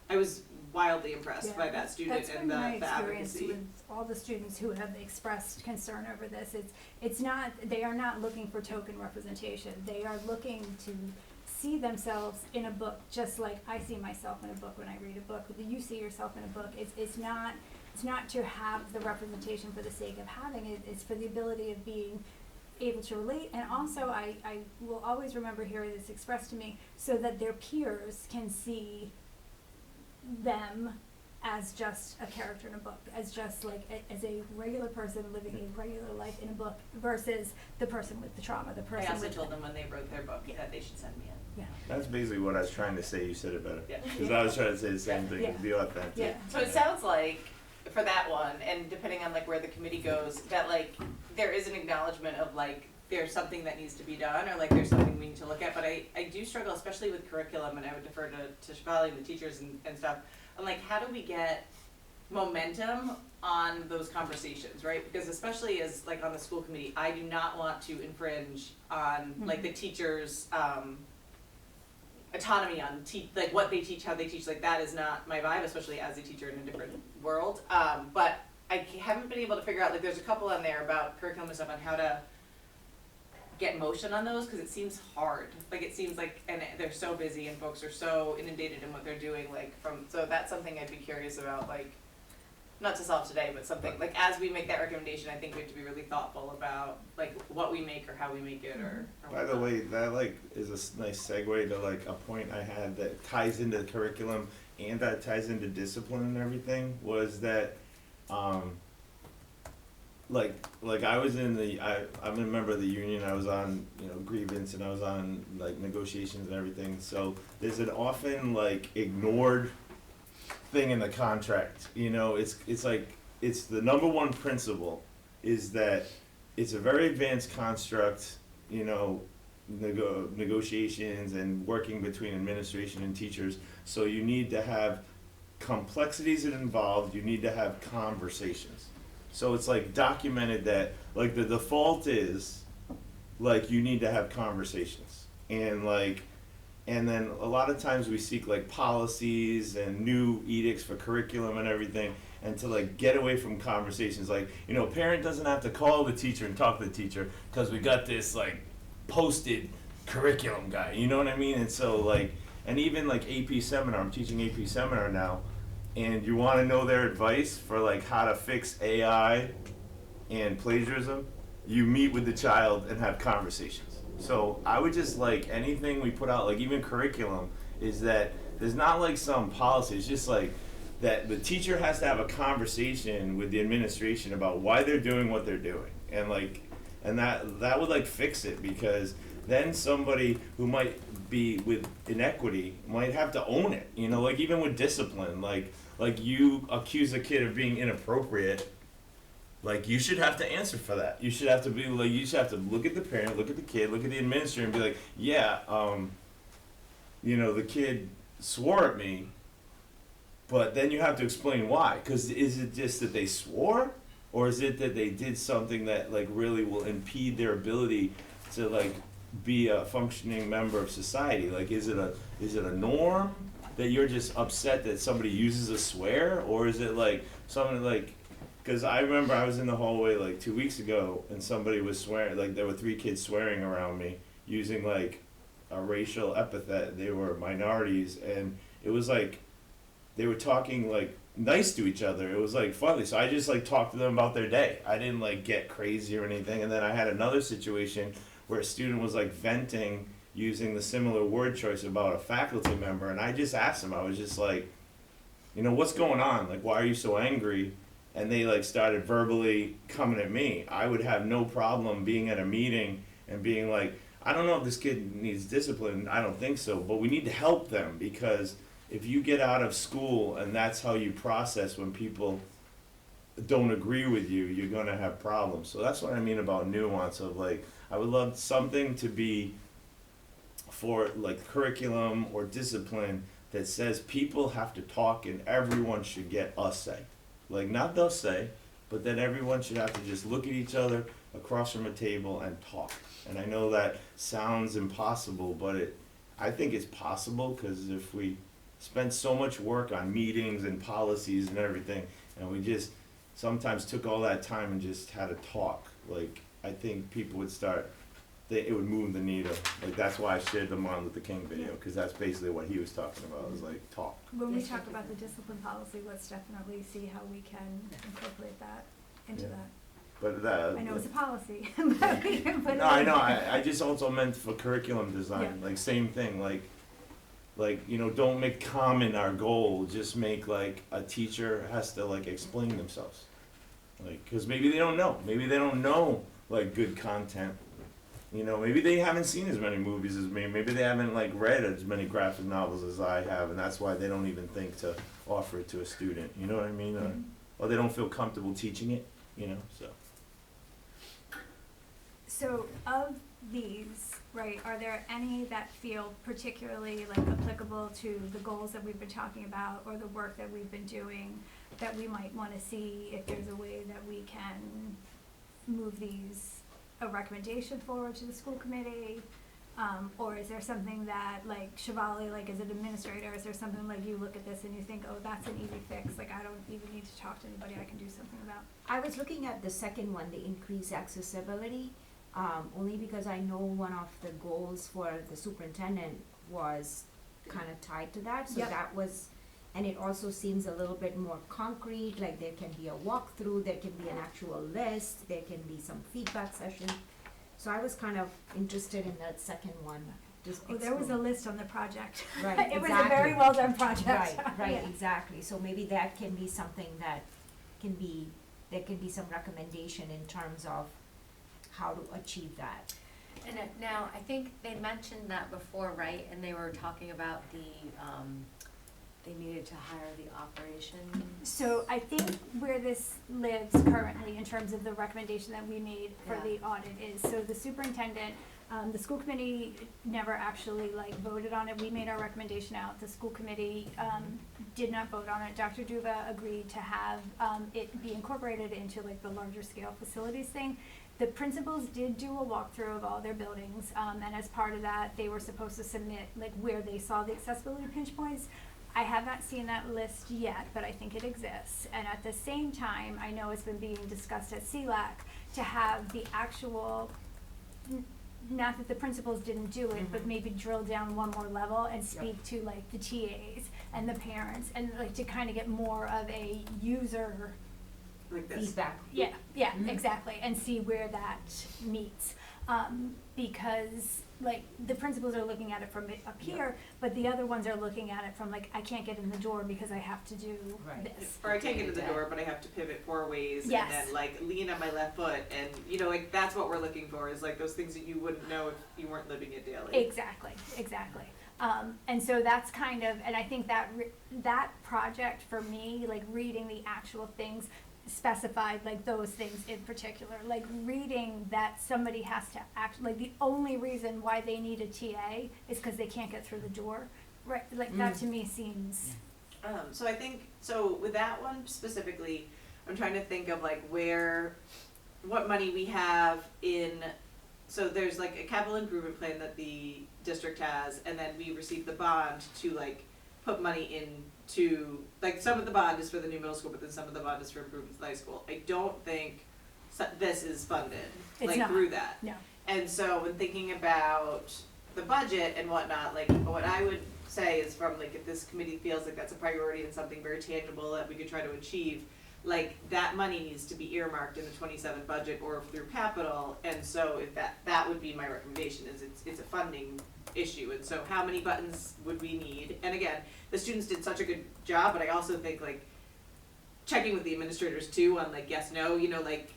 I was wildly impressed by that student and the advocacy. With all the students who have expressed concern over this, it's not, they are not looking for token representation. They are looking to see themselves in a book, just like I see myself in a book when I read a book. You see yourself in a book. It's not to have the representation for the sake of having it. It's for the ability of being able to relate, and also I will always remember hearing this expressed to me, so that their peers can see them as just a character in a book, as just like as a regular person living a regular life in a book versus the person with the trauma, the person I also with told them when they wrote their book that they should send me in. yeah. That's basically what I was trying to say. You said it better. Yeah. Because I was trying to say the same thing. Yeah. Be authentic. Yeah. So it sounds like, for that one, and depending on like where the committee goes, that like there is an acknowledgement of like there's something that needs to be done, or like there's something we need to look at, but I do struggle, especially with curriculum, and I would defer to Shefali and the teachers and stuff, on like how do we get momentum on those conversations, right? Because especially as like on the school committee, I do not want to infringe on like the teachers' autonomy on like what they teach, how they teach. Like that is not my vibe, especially as a teacher in a different world. But I haven't been able to figure out, like there's a couple on there about curriculum and stuff on how to get motion on those, because it seems hard. Like it seems like, and they're so busy and folks are so inundated in what they're doing, like so that's something I'd be curious about, like not to solve today, but something like as we make that recommendation, I think we have to be really thoughtful about like what we make or how we make it, or By the way, that like is a nice segue to like a point I had that ties into curriculum and that ties into discipline and everything, was that like I was in the I'm a member of the union. I was on grievance, and I was on like negotiations and everything. So there's an often like ignored thing in the contract. It's like it's the number one principle is that it's a very advanced construct. Negotiations and working between administration and teachers. So you need to have complexities involved. You need to have conversations. So it's like documented that like the default is like you need to have conversations, and then a lot of times we seek like policies and new edicts for curriculum and everything, and to like get away from conversations. Like a parent doesn't have to call the teacher and talk to the teacher because we got this like posted curriculum guy. You know what I mean? And so like, and even like AP seminar. I'm teaching AP seminar now. And you want to know their advice for like how to fix AI and plagiarism, you meet with the child and have conversations. So I would just like anything we put out, like even curriculum, is that there's not like some policy. It's just like that the teacher has to have a conversation with the administration about why they're doing what they're doing, and that would like fix it, because then somebody who might be with inequity might have to own it. Like even with discipline, like you accuse a kid of being inappropriate, like you should have to answer for that. You should have to be like, you should have to look at the parent, look at the kid, look at the administrator, and be like, yeah, the kid swore at me, but then you have to explain why. Because is it just that they swore, or is it that they did something that like really will impede their ability to like be a functioning member of society? Like is it a norm that you're just upset that somebody uses a swear, or is it like something like, because I remember I was in the hallway like 2 weeks ago and somebody was swearing, like there were 3 kids swearing around me using like a racial epithet. They were minorities, and it was like they were talking like nice to each other. It was like funny. So I just like talked to them about their day. I didn't like get crazy or anything. And then I had another situation where a student was like venting using the similar word choice about a faculty member, and I just asked them, I was just like, what's going on? Like, why are you so angry? And they like started verbally coming at me. I would have no problem being at a meeting and being like, I don't know if this kid needs discipline, I don't think so, but we need to help them, because if you get out of school and that's how you process when people don't agree with you, you're gonna have problems. So that's what I mean about nuance of like, I would love something to be for like curriculum or discipline that says people have to talk and everyone should get a say. Like not the say, but then everyone should have to just look at each other across from a table and talk. And I know that sounds impossible, but I think it's possible, because if we spent so much work on meetings and policies and everything, and we just sometimes took all that time and just had a talk, like I think people would start, it would move the needle. Like that's why I shared the Martin Luther King video, because that's basically what he was talking about, was like talk. When we talk about the discipline policy, let's definitely see how we can incorporate that into Yeah. that. But that. I know it's a policy, but we can put it in. No, I know, I just also meant for curriculum design, Yeah. like, same thing, like, you know, don't make common our goal, just make like, a teacher has to like explain themselves. Like, cause maybe they don't know, like, good content. You know, maybe they haven't seen as many movies as me, maybe they haven't like read as many graphic novels as I have, and that's why they don't even think to offer it to a student, you know what I mean? Mhm. Or they don't feel comfortable teaching it, you know, so. So of these, right, are there any that feel particularly like applicable to the goals that we've been talking about or the work that we've been doing that we might wanna see if there's a way that we can move these, a recommendation forward to the school committee? Or is there something that, like, Shivali, like, as an administrator, is there something like you look at this and you think, oh, that's an easy fix, like, I don't even need to talk to anybody, I can do something about? I was looking at the second one, the increased accessibility, only because I know one of the goals for the superintendent was kind of tied to that, so Yep. that was, and it also seems a little bit more concrete, like there can be a walkthrough, there can be an actual list, there can be some feedback session. So I was kind of interested in that second one, just Oh, there was a explore. list on the project. Right, It was a very exactly. well done project. Right, Yeah. exactly, so maybe that can be something that can be, there can be some recommendation in terms of how to achieve that. And now, I think they mentioned that before, right, and they were talking about they needed to hire the operations. So I think where this lives currently in terms of the recommendation that we made for Yeah. the audit is, so the superintendent, the school committee never actually like voted on it. We made our recommendation out. The school committee, did not vote on it. Dr. Duva agreed to have, it be incorporated into like the larger scale facilities thing. The principals did do a walkthrough of all their buildings, and as part of that, they were supposed to submit like where they saw the accessibility pinch points. I have not seen that list yet, but I think it exists. And at the same time, I know it's been being discussed at CLAC to have the actual, not that the principals didn't do it, but Mhm. maybe drill down one more level and Yep. speak to like the TAs and the parents and like to kind of get more of a user, Like this. Feedback. yeah, Mhm. exactly, and see where that meets. Because like the principals are looking at it from up here, but the other ones are looking at it from like, I can't get in the door because I have to do Right. this. Or I can't get to the Yeah. door, but I have to pivot 4 ways Yes. and then like lean on my left foot, and you know, like that's what we're looking for, is like those things that you wouldn't know if you weren't living it daily. Exactly. And so that's kind of, and I think that that project for me, like reading the actual things, specified like those things in particular, like reading that somebody has to act, like the only reason why they need a TA is because they can't get through the door, right? Like that to me seems, So I think, so with that one specifically, I'm trying to think of like what money we have in, so there's like a capital improvement plan that the district has, and then we receive the bond to like put money into, like some of the bond is for the new middle school, but then some of the bond is for improvements to the high school. I don't think this is funded, It's like not. through that. no. And so when thinking about the budget and whatnot, like what I would say is from like, if this committee feels like that's a priority and something very tangible that we could try to achieve, like that money needs to be earmarked in the 27 budget or through capital. And so if that would be my recommendation, is it's a funding issue. And so how many buttons would we need? And again, the students did such a good job, but I also think like checking with the administrators too on like yes, no, you know, like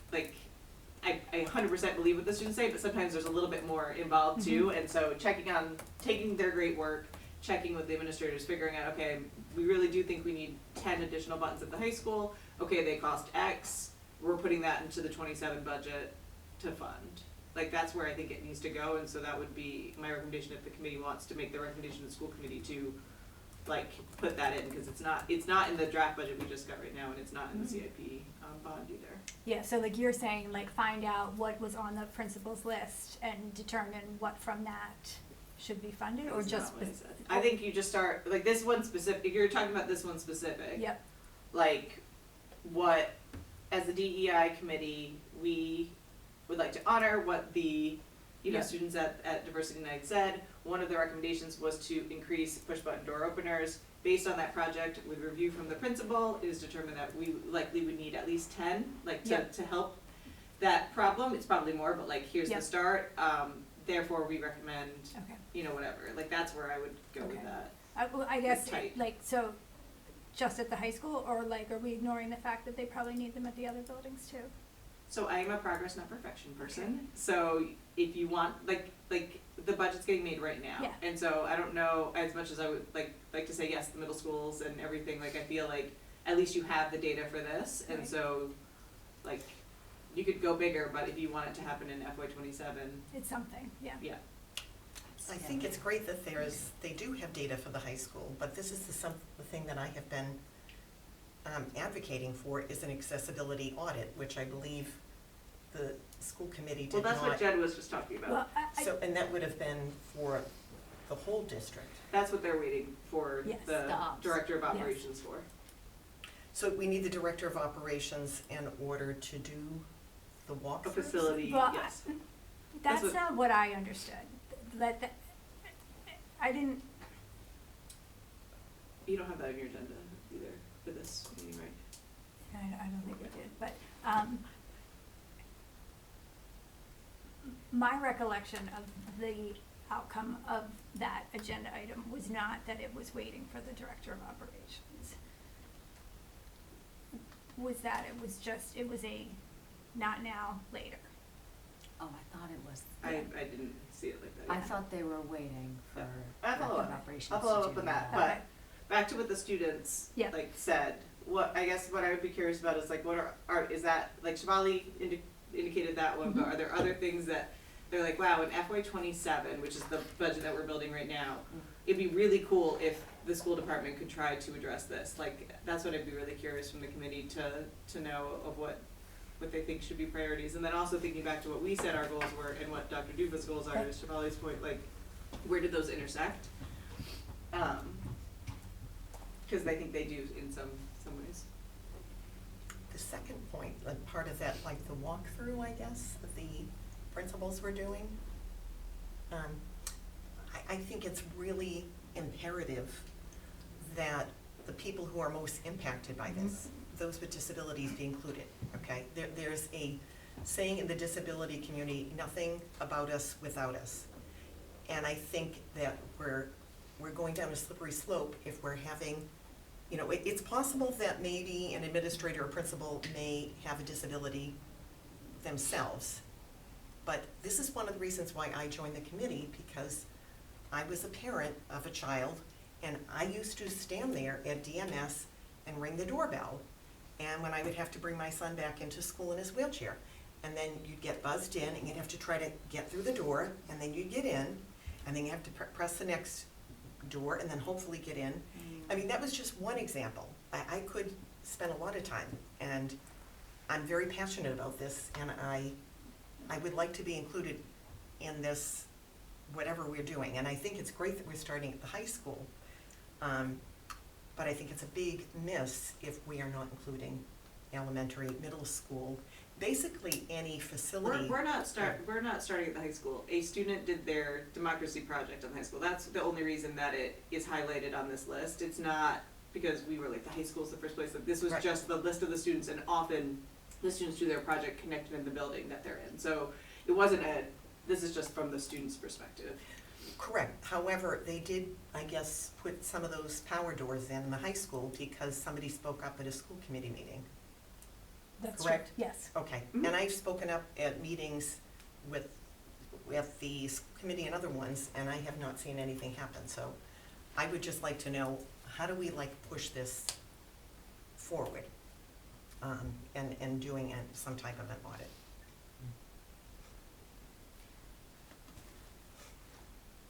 I 100% believe what the students say, but sometimes there's a little bit more involved too. And so checking on, taking their great work, checking with the administrators, figuring out, okay, we really do think we need 10 additional buttons at the high school. Okay, they cost X. We're putting that into the 27 budget to fund. Like that's where I think it needs to go, and so that would be my recommendation if the committee wants to make the recommendation to the school committee to like put that in, because it's not in the draft budget we just got right now, and it's not in the CIP bond either. Yeah, so like you're saying, like find out what was on the principal's list and determine what from that should be funded, or That's just. not what I said. I think you just start, like this one specific, if you're talking about this one specific. Yep, Like what, as the DEI committee, we would like to honor what the, you know, Yeah. students at Diversity Night said. One of the recommendations was to increase push button door openers. Based on that project, with review from the principal, it is determined that we likely would need at least 10, like Yeah. to help that problem, it's probably more, but like, here's the Yep. start, therefore we recommend, Okay. you know, whatever, like, that's where I would go with Okay. that. Well, I guess, tight. like, so, just at the high school, or like, are we ignoring the fact that they probably need them at the other buildings too? So I am a progress, not perfection person, so if you want, like, the budget's getting made right now. Yeah. And so I don't know, as much as I would like to say yes, the middle schools and everything, like, I feel like at least you have the data for this, and Right. so, like, you could go bigger, but if you want it to happen in FY '27, It's something, yeah. yeah. I think it's great that they do have data for the high school, but this is the thing that I have been advocating for is an accessibility audit, which I believe the school committee did Well, not. that's what Jen was just talking about. Well, And that would have been for the whole district. That's what they're waiting for Yes. the The ops. director of Yes. operations for. So we need the director of operations in order to do the A walkthroughs? facility, Well, yes. that's what- not what I understood, that, I didn't, You don't have that on your agenda either for this meeting, right? I don't think we did, but, my recollection of the outcome of that agenda item was not that it was waiting for the director of operations. Was that it was just, it was a not now, later. Oh, I thought it was, I didn't see it like that. I yeah. thought they were waiting for I'll follow Director of up. Operations I'll to follow do up on that, that. Okay. but back to what the students Yeah. like said. What I guess what I would be curious about is like what are is that like Shivali indicated that one, but Mhm. are there other things that they're like, wow, in FY '27, which is the budget that we're building right now, it'd be really cool if the school department could try to address this. Like that's what I'd be really curious from the committee to know of what they think should be priorities. And then also thinking back to what we said our goals were and what Dr. Duva's goals are, to Shivali's point, like where did those intersect? Because I think they do in some ways. The second point, like part of that, like the walkthrough, I guess, that the principals were doing. I think it's really imperative that the people who are most impacted by this, those with disabilities be included, okay? There's a saying in the disability community, nothing about us without us. And I think that we're going down a slippery slope if we're having, you know, it's possible that maybe an administrator or principal may have a disability themselves. But this is one of the reasons why I joined the committee, because I was a parent of a child, and I used to stand there at DMS and ring the doorbell. And when I would have to bring my son back into school in his wheelchair, and then you'd get buzzed in, and you'd have to try to get through the door, and then you'd get in, and then you have to press the next door, and then hopefully get in. I mean, that was just one example. I could spend a lot of time, and I'm very passionate about this, and I would like to be included in this, whatever we're doing. And I think it's great that we're starting at the high school, but I think it's a big miss if we are not including elementary, middle school, basically any facility. We're not starting at the high school. A student did their democracy project on the high school. That's the only reason that it is highlighted on this list. It's not because we were like the high school's the first place. Like, this was Right. just the list of the students, and often the students do their project connected in the building that they're in. So it wasn't this is just from the student's perspective. Correct. However, they did, I guess, put some of those power doors in the high school because somebody spoke up at a school committee meeting. That's Correct. true, yes. Okay, Mhm. and I've spoken up at meetings with the school committee and other ones, and I have not seen anything happen, so I would just like to know, how do we like push this forward? And doing some type of an audit.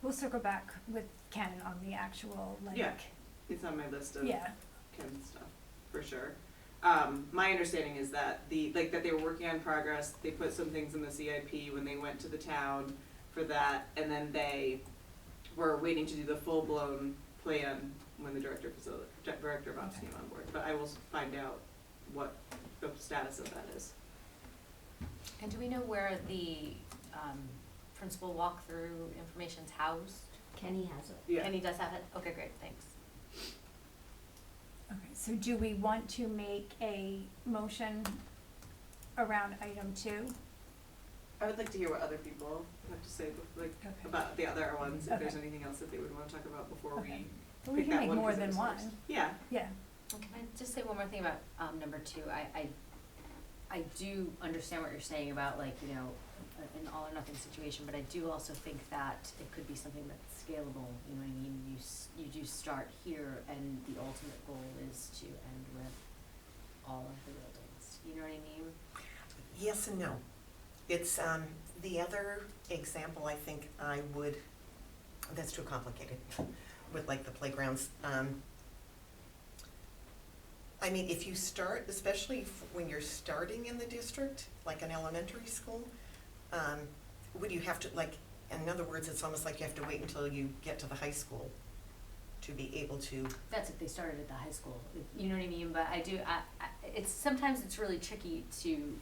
We'll circle back with Ken on the actual, like, Yeah. It's on my list of yeah, Ken's stuff, for sure. My understanding is that that they were working on progress, they put some things in the CIP when they went to the town for that, and then they were waiting to do the full-blown plan when the director of ops Okay. came on board, but I will find out what the status of that is. And do we know where the principal walkthrough information's housed? Kenny has it. Yeah. Kenny does have it? Okay, great, thanks. okay, so do we want to make a motion around item 2? I would like to hear what other people have to say, like, Okay. about the other ones, if there's Okay. anything else that they would wanna talk about before Okay. we We pick can that make one more 'cause it than was one. first. Yeah. Yeah. And can I just say one more thing about number 2? I do understand what you're saying about, like, you know, an all or nothing situation, but I do also think that it could be something that's scalable, you know what I mean? You do start here, and the ultimate goal is to end with all of the buildings, you know what I mean? Yes and no. It's, the other example I think I would, that's too complicated, with like the playgrounds. I mean, if you start, especially when you're starting in the district, like an elementary school, would you have to, like, in other words, it's almost like you have to wait until you get to the high school to be able to, That's if they started at the high school, you know what I mean? But it's, sometimes it's really tricky to,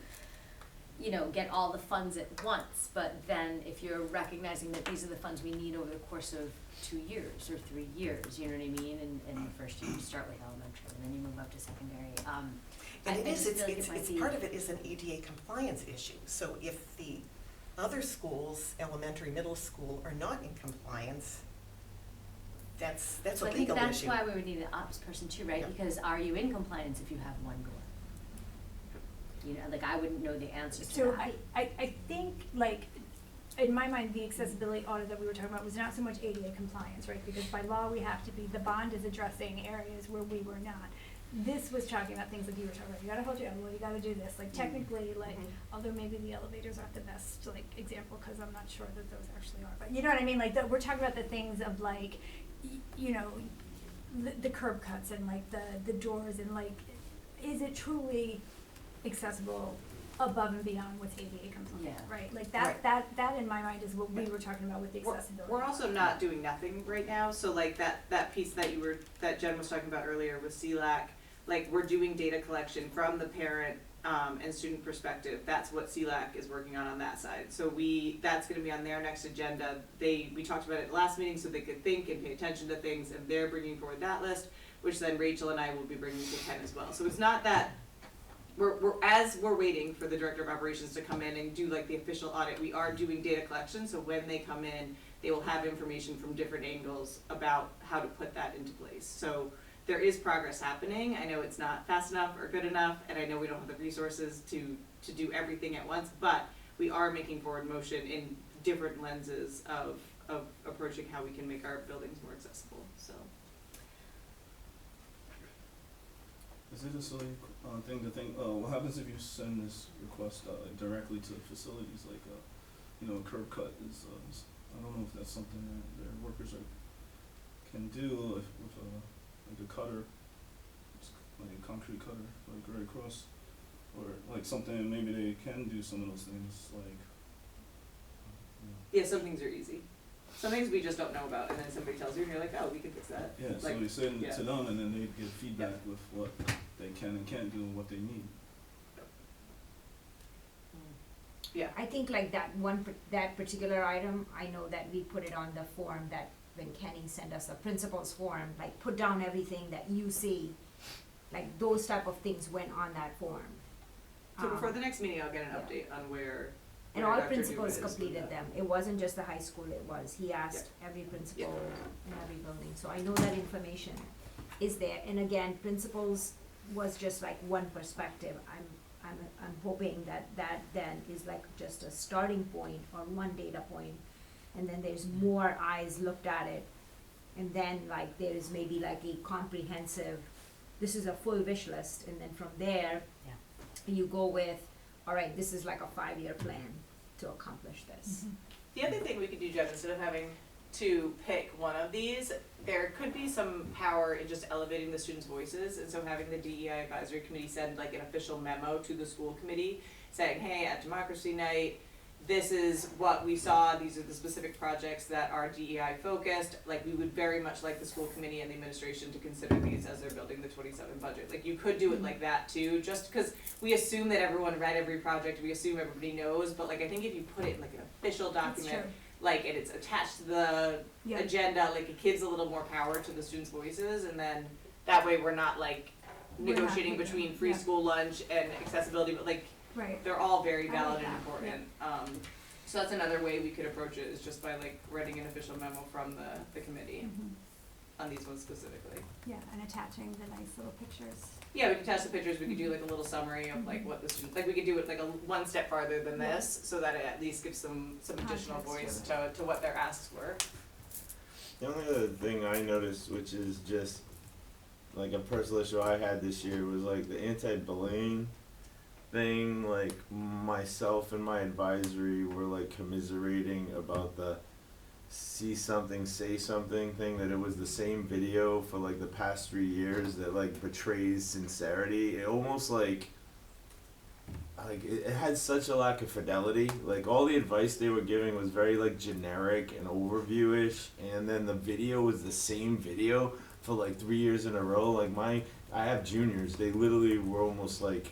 you know, get all the funds at once, but then if you're recognizing that these are the funds we need over the course of 2 years or 3 years, you know what I mean? And the first year you start with elementary, and then you move up to secondary. and it is, just feel like it's it might be- part of it is an EDA compliance issue. So if the other schools, elementary, middle school, are not in compliance, that's a So I think legal that's issue. why we would need an ops person too, right? Yeah. Because are you in compliance if you have one door? You know, like, I wouldn't know the answers to So that. I think, like, in my mind, the accessibility audit that we were talking about was not so much ADA compliance, right? Because by law, we have to be, the bond is addressing areas where we were not. This was talking about things like you were talking about, you gotta hold your elbow, you gotta do this, like technically, like, although maybe the elevators aren't the best, like, example, cause I'm not sure that those actually are, but you know what I mean, like, we're talking about the things of like, you know, the curb cuts and like the doors and like, is it truly accessible above and beyond what's ADA compliant, Yeah. right? Like Right. that in my mind is what we were talking about with the accessibility. We're also not doing nothing right now, so like that piece that Jen was talking about earlier with CLAC, like, we're doing data collection from the parent, and student perspective. That's what CLAC is working on that side. So that's gonna be on their next agenda. We talked about it at the last meeting so they could think and pay attention to things, and they're bringing forward that list, which then Rachel and I will be bringing to Ken as well. So it's not that, we're waiting for the director of operations to come in and do like the official audit, we are doing data collection, so when they come in, they will have information from different angles about how to put that into place. So there is progress happening. I know it's not fast enough or good enough, and I know we don't have the resources to do everything at once, but we are making forward motion in different lenses of approaching how we can make our buildings more accessible, so. Is it a silly thing to think, what happens if you send this request directly to facilities, like, you know, a curb cut is, I don't know if that's something that their workers can do with like a cutter, like a concrete cutter, like right across, or like something, maybe they can do some of those things, like, you know. Yeah, some things are easy. Some things we just don't know about, and then somebody tells you, and you're like, oh, we can fix that. Yeah, so Like, we send it yeah. to them, and then they give feedback with what they can and can't do and what they need. Yeah. I think like that particular item, I know that we put it on the form that when Kenny sent us the principal's form, like put down everything that you see, like those type of things went on that form. So before Um, the next meeting, I'll get an yeah. update on where And where all Dr. principals Dewitt is with completed that. them, it wasn't just the high school, he asked every principal in every building, so I know that information is there, and again, principals was just like one perspective, I'm hoping that then is like just a starting point or one data point, and then there's more eyes looked at it, and then like there is maybe like a comprehensive, this is a full wish list, and then from there, you go with, all right, this is like a 5-year plan to accomplish this. The other thing we could do, Jen, instead of having to pick one of these, there could be some power in just elevating the students' voices, and so having the DEI advisory committee send like an official memo to the school committee saying, hey, at Democracy Night, this is what we saw, these are the specific projects that are DEI focused, like we would very much like the school committee and the administration to consider these as they're building the 27 budget. Like you could do it like that too, just because we assume that everyone read every project, we assume everybody knows, but like I think if you put it in like an official document, That's true. like and it's attached to the Yeah. agenda, like it gives a little more power to the students' voices, and then that way we're not like We're not negotiating picking, between free yeah. school lunch and accessibility, but like Right. They're all very I like valid and that, important. So that's another way we could approach it, is just by like writing an official memo from the committee Mhm. on these ones specifically. Yeah, and attaching the nice little pictures. Yeah, we could attach the pictures, we could do like a little summary of like what the student, like we could do it like a one step farther than Yeah. this, so that it at least gives some additional Context voice to to what their asks were. The only other thing I noticed, which is just like a personal issue I had this year, was like the anti-bullying thing. Like myself and my advisory were like commiserating about the see something, say something thing, that it was the same video for like the past 3 years that like betrays sincerity. It almost like it had such a lack of fidelity. Like all the advice they were giving was very like generic and overview-ish, and then the video was the same video for like 3 years in a row. Like I have juniors, they literally were almost like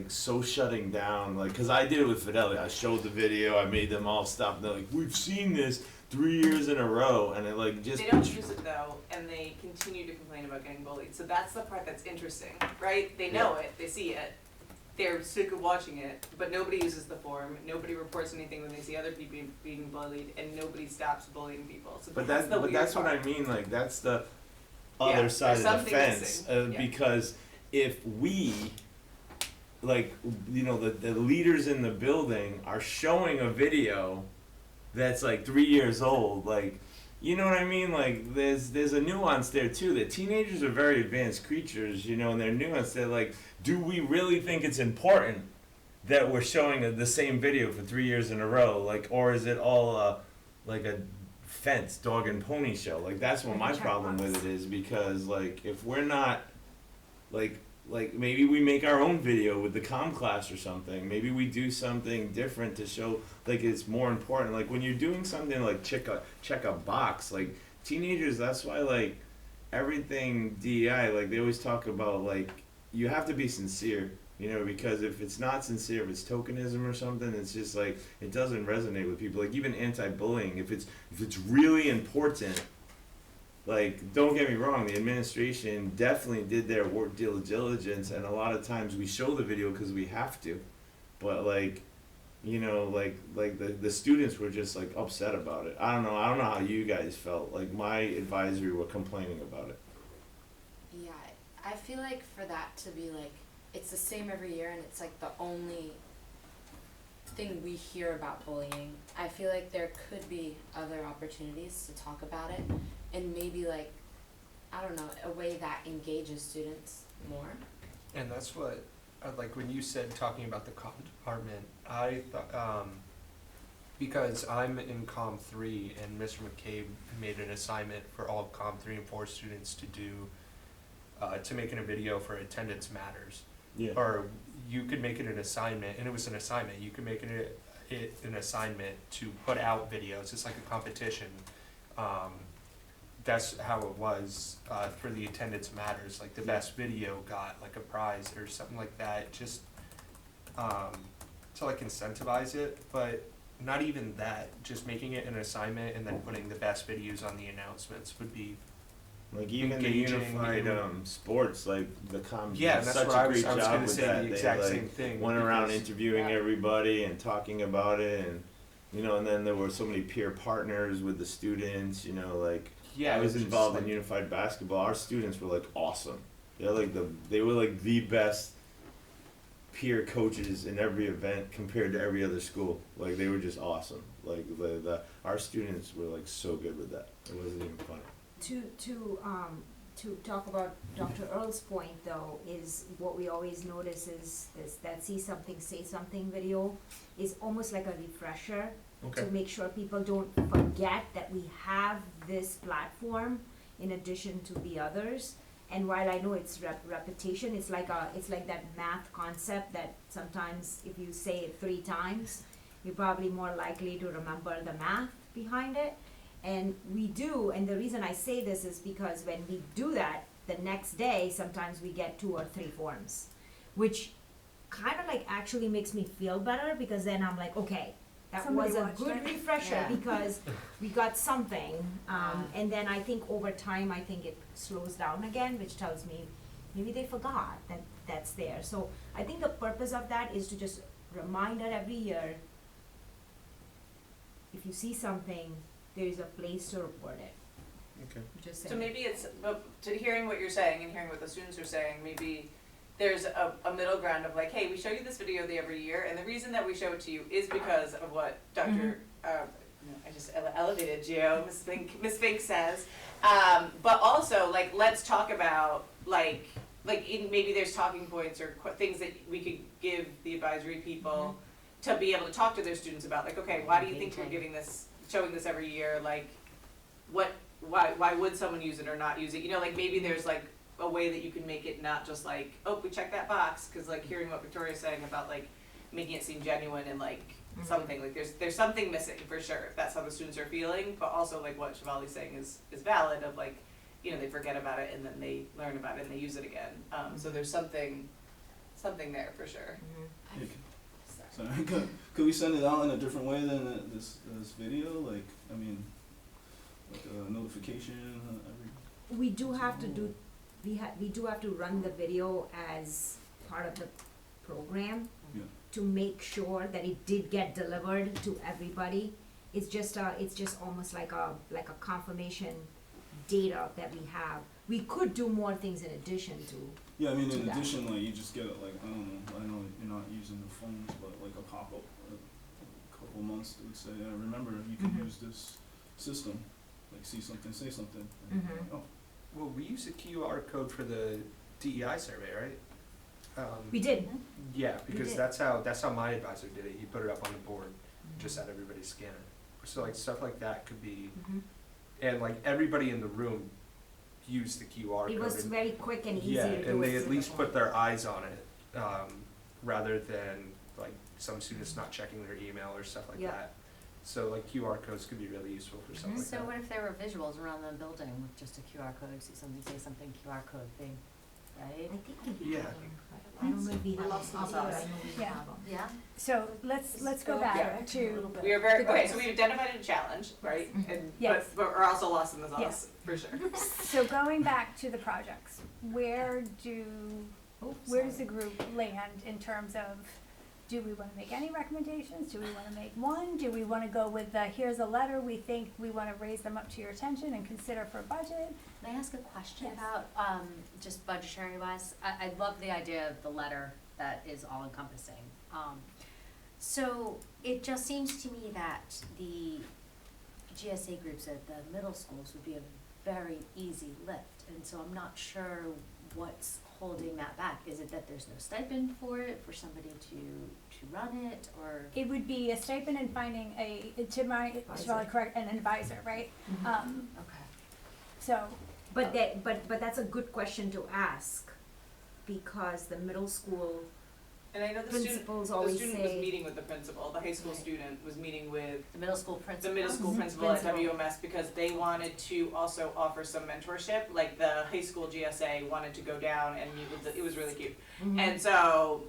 so shutting down, like, cause I did it with fidelity. I showed the video, I made them all stop, and they're like, we've seen this 3 years in a row, and it like just. They don't use it though, and they continue to complain about getting bullied, so that's the part that's interesting, right? They know it, they see it, they're sick of watching it, but nobody uses the form, nobody reports anything when they see other people being bullied, and nobody stops bullying people, so But that's the weird that's part. what I mean. Like that's the Yeah, other side there's of the something fence, missing. Yeah. because if we, like, you know, the leaders in the building are showing a video that's like 3 years old, like, you know what I mean? Like there's a nuance there too. That teenagers are very advanced creatures, you know, and they're nuanced. They're like, do we really think it's important that we're showing the same video for 3 years in a row? Like, or is it all like a fence, dog and pony show? Like that's what Like my a problem checkbox. with it is, because like if we're not like maybe we make our own video with the comm class or something. Maybe we do something different to show like it's more important. Like when you're doing something like check a box, like teenagers, that's why like everything DEI, like they always talk about like you have to be sincere, you know, because if it's not sincere, if it's tokenism or something, it's just like it doesn't resonate with people. Like even anti-bullying, if it's really important. Like, don't get me wrong, the administration definitely did their work due diligence, and a lot of times we show the video because we have to. But like, you know, like the students were just like upset about it. I don't know how you guys felt. Like my advisory were complaining about it. Yeah, I feel like for that to be like, it's the same every year and it's like the only thing we hear about bullying. I feel like there could be other opportunities to talk about it, and maybe like, I don't know, a way that engages students more. And that's what, like when you said talking about the comm department, I thought, because I'm in comm 3 and Mr. McCabe made an assignment for all comm 3 and 4 students to do, to make in a video for Attendance Matters. Yeah. Or you could make it an assignment, and it was an assignment, you could make it an assignment to put out videos. It's like a competition. That's how it was for the Attendance Matters. Like the best video got like a prize or something like that, just to like incentivize it. But not even that, just making it an assignment and then putting the best videos on the announcements would be Like even the engaging unified and- sports, like the comm yeah, did that's such what a I was great job gonna with say, that. the They exact like same thing. went around because- interviewing Yeah. everybody and talking about it, and you know, and then there were so many peer partners with the students. You know, like Yeah, I was it's just involved like- in unified basketball. Our students were like awesome. They were like the best peer coaches in every event compared to every other school. Like they were just awesome. Like our students were like so good with that. It wasn't even funny. To talk about Dr. Earl's point though, is what we always notice is this, that see something, say something video is almost like a refresher to make sure people don't forget that we have this platform in addition to the others. And while I know it's repetition, it's like that math concept that sometimes if you say it 3 times, you're probably more likely to remember the math behind it. And we do, and the reason I say this is because when we do that, the next day, sometimes we get 2 or 3 forms, which kind of like actually makes me feel better, because then I'm like, okay, that Somebody was a watched good it. refresher Yeah. because we got something. And then I think over time, I think it slows down again, which tells me maybe they forgot that that's there. So I think the purpose of that is to just remind her every year, if you see something, there is a place to report it. Okay. Just So saying. maybe it's, but to hearing what you're saying and hearing what the students are saying, maybe there's a middle ground of like, hey, we show you this video every year, and the reason that we show it to you is because of what Dr. I just elevated Gio, Miss Fink says. But also, like, let's talk about, maybe there's talking points or things that we could give the advisory people to be able to talk to their students about, like, okay, why do you think we're showing this every year? Like, why would someone use it or not use it? You know, like, maybe there's, like, a way that you can make it not just like, oh, we checked that box, because, like, hearing what Victoria's saying about, like, making it seem genuine and, like, something, like, there's something missing for sure, if that's how the students are feeling, but also, like, what Shivali's saying is valid, of, like, you know, they forget about it and then they learn about it and they use it again. So there's something there for sure. Yeah, sorry, could we send it out in a different way than this video? Like, I mean, like a notification every. We do have to do, we do have to run the video as part of the program Yeah. to make sure that it did get delivered to everybody. It's just almost like a confirmation data that we have. We could do more things in addition to. Yeah, I mean, to in that. addition, like, you just get, like, I don't know, I know you're not using the phones, but like a pop-up, a couple months, it would say, yeah, remember, you can use this system, like, see something, say something. And, oh, Well, we use a QR code for the DEI survey, right? We did. Yeah, because did. that's how my advisor did it. He put it up on the board, just had everybody scan it. So like stuff like that could be, and like everybody in the room used the QR code. It was and- very quick and easy yeah, to do. and they it at through least the put phone. their eyes on it, rather than like some students not checking their email or stuff like Yeah. that. So like QR codes could be really useful for stuff like So that. what if there were visuals around the building with just a QR code, see something, say something, QR code thing, right? I think we Yeah. have them. I don't know if we have lost them, the but I sauce. know we Yeah. have them. Yeah? So let's go back to, We are very, The okay, goals. so we've identified a challenge, right? And, Yes. but we're also lost in the sauce, Yes. for sure. so going back to the projects, where does the group land in terms of, do we wanna make any recommendations? Do we wanna make one? Do we wanna go with the, here's a letter, we think we wanna raise them up to your attention and consider for budget? Can I ask a question Yes. about, just budgetary wise? I love the idea of the letter that is all encompassing. So it just seems to me that the GSA groups at the middle schools would be a very easy lift, and so I'm not sure what's holding that back. Is it that there's no stipend for it, for somebody to run it, or? It would be a stipend and finding Advisor. correct, an advisor, right? Okay. So, But that's a good question to ask, because the middle school And I know the principals the always student was say, meeting with the principal, the high school Right. student was meeting with The middle school principal? the middle school Mhm. principal at Principal. WMS because they wanted to also offer some mentorship, like the high school GSA wanted to go down and meet with it was really cute. Mhm. And so,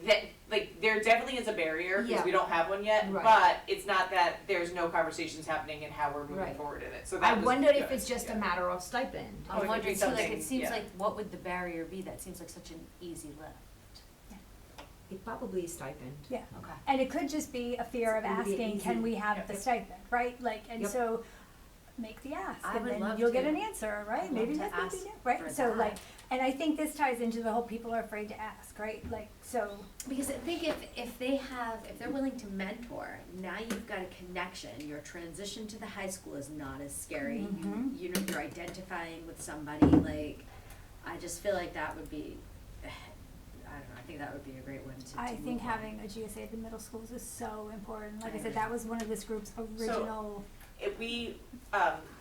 there definitely is a barrier, because we Yeah. don't have one yet, Right. but it's not that there's no conversations happening in how we're moving Right. forward in it, so I that was wondered if good, it's just yeah. a matter of stipend. I'm Or wondering too, like, something, it seems yeah. like, what would the barrier be? That seems like such an easy lift. It probably is stipend. yeah. Okay. And it could just be a fear of It would be asking, can easy. we have Yep. the stipend, right? Like, and Yep. so, make the ask, I and would then love you'll get to. an answer, right? I'd Maybe love to that's maybe ask no, right? for So that. like, and I think this ties into the whole people are afraid to ask, right? Like, so, Because I think if they're willing to mentor, now you've got a connection. Your transition to the high school is not as scary. Mhm. You know, you're identifying with somebody. Like, I just feel like that would be, I don't know. I think that would be a great one to. I to think move on. having a GSA at the middle schools is so important. Like I I said, agree. that was one of this group's original, If we,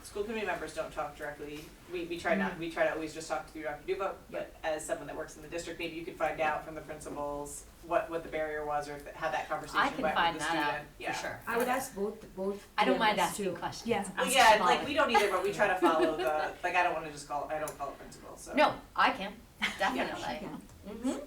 school committee members don't talk directly, we try not, we try to always just talk to Dr. Duva, but as someone that works in the district, maybe you could find out from the principals what the barrier was, or how that conversation I went can with find the that student. out Yeah. for sure. I would ask both I don't mind DMs asking too. questions. Yeah. Well, Ask yeah, Molly. like, we don't either, but we try to follow the, like, I don't wanna just call it principal, so. No, I can definitely. Yeah. Mm-hmm.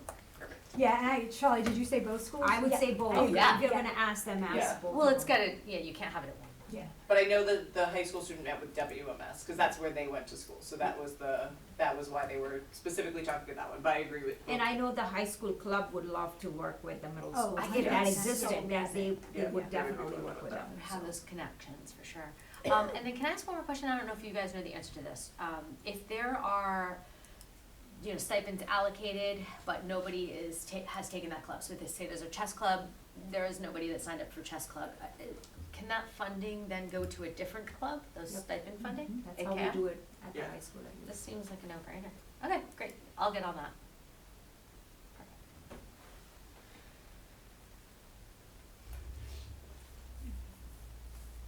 yeah, and Charlie, did you say both schools? I would Yeah. say both. Oh, yeah. If you're Yeah. gonna ask them, Yeah. ask both. Well, of it's them. gotta. Yeah, you can't have it at one Yeah. But I know that the high school student met with WMS, cause that's where they went to school, so that was why they were specifically talking to that one, but I agree with. And I know the high school club would love to work with the middle Oh, school. I If get it. that That's existed, so that amazing. they Yeah, would yeah, they would definitely be work with them. Have So. those connections for sure. And then can I ask one more question? I don't know if you guys know the answer to this. If there are, stipends allocated, but nobody has taken that club, so if they say there's a chess club, there is nobody that signed up for chess club, can that funding then go to a different club, those Yep. stipend funding? That's It how we can? do it at the Yeah. high school. at This least. seems like a no-brainer. Okay, great, I'll get on that.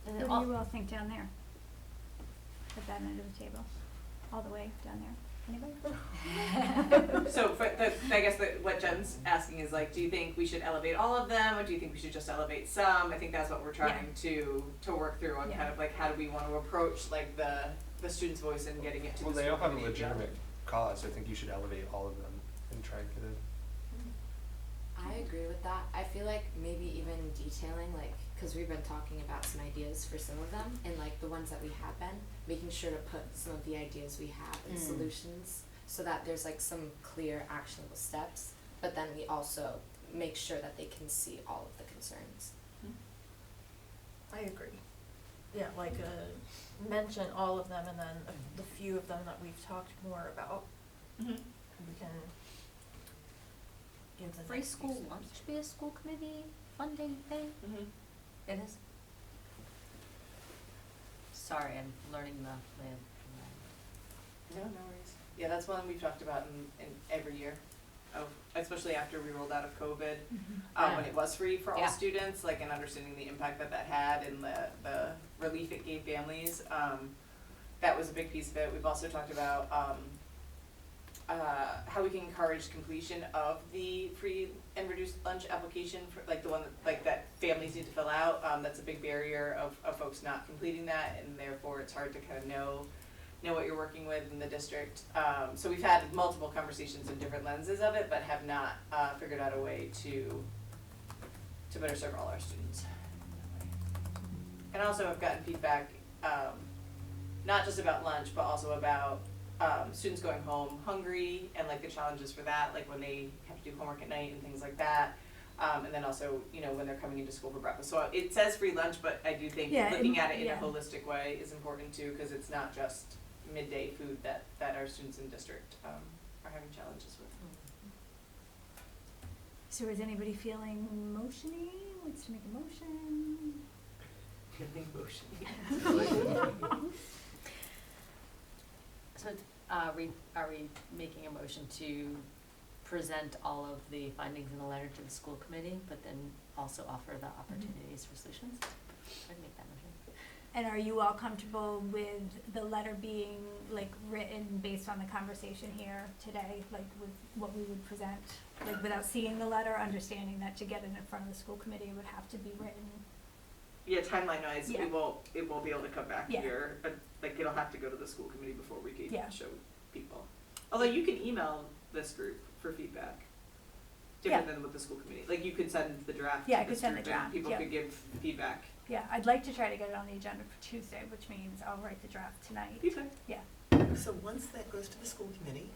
And then What do you all think down there? At that end of the table, all the way down there? Anybody? So I guess what Jen's asking is like, do you think we should elevate all of them, or do you think we should just elevate some? I think that's what we're trying to work through on Yeah. kind of like, how do we wanna approach like the student's voice and getting it to the Well, school they all have a committee. legitimate cause, I think you should elevate all of them and try and get it. I agree with that. I feel like maybe even detailing, like, because we've been talking about some ideas for some of them, and like the ones that we have been, making sure to put some of the ideas we have and solutions, so that there's like some clear actionable steps, but then we also make sure that they can see all of the concerns. I agree. Yeah, like, mention all of them, and then the few of them that we've talked more about, Mhm. we can give the Free next few school steps. lunch be a school committee funding thing? Mhm. It is? Sorry, I'm learning the lay of No worries. Yeah, that's one we've talked about in every year, especially after we rolled out of COVID, when it was free for all Yeah. students, like, and understanding the impact that had and the relief it gave families. That was a big piece of it. We've also talked about, how we can encourage completion of the free and reduced lunch application for, like, the one that families need to fill out. That's a big barrier of folks not completing that, and therefore it's hard to kind of know what you're working with in the district. So we've had multiple conversations in different lenses of it, but have not figured out a way to better serve all our students. And also I've gotten feedback, not just about lunch, but also about students going home hungry and like the challenges for that, like when they have to do homework at night and things like that. And then also, when they're coming into school for breakfast. So it says free lunch, but I do think Yeah, looking at it in a yeah. holistic way is important too, because it's not just midday food that our students in district are having challenges with. So is anybody feeling motiony, wants to make a motion? Feeling motion. So, are we making a motion to present all of the findings in a letter to the school committee, but then also offer the opportunities for solutions? I'd make that motion. And are you all comfortable with the letter being like written based on the conversation here today, like with what we would present? Like without seeing the letter, understanding that to get it in front of the school committee, it would have to be written. Yeah, timeline wise, Yeah. it won't be able to come back Yeah. here, but like it'll have to go to the school committee before we can Yeah. show people. Although you can email this group for feedback. Different than with the school committee. Like you could send the draft Yeah, I to could this send the group and draft, people yeah. could give feedback. Yeah, I'd like to try to get it on the agenda for Tuesday, which means I'll write the draft tonight. You could. Yeah. So once that goes to the school committee,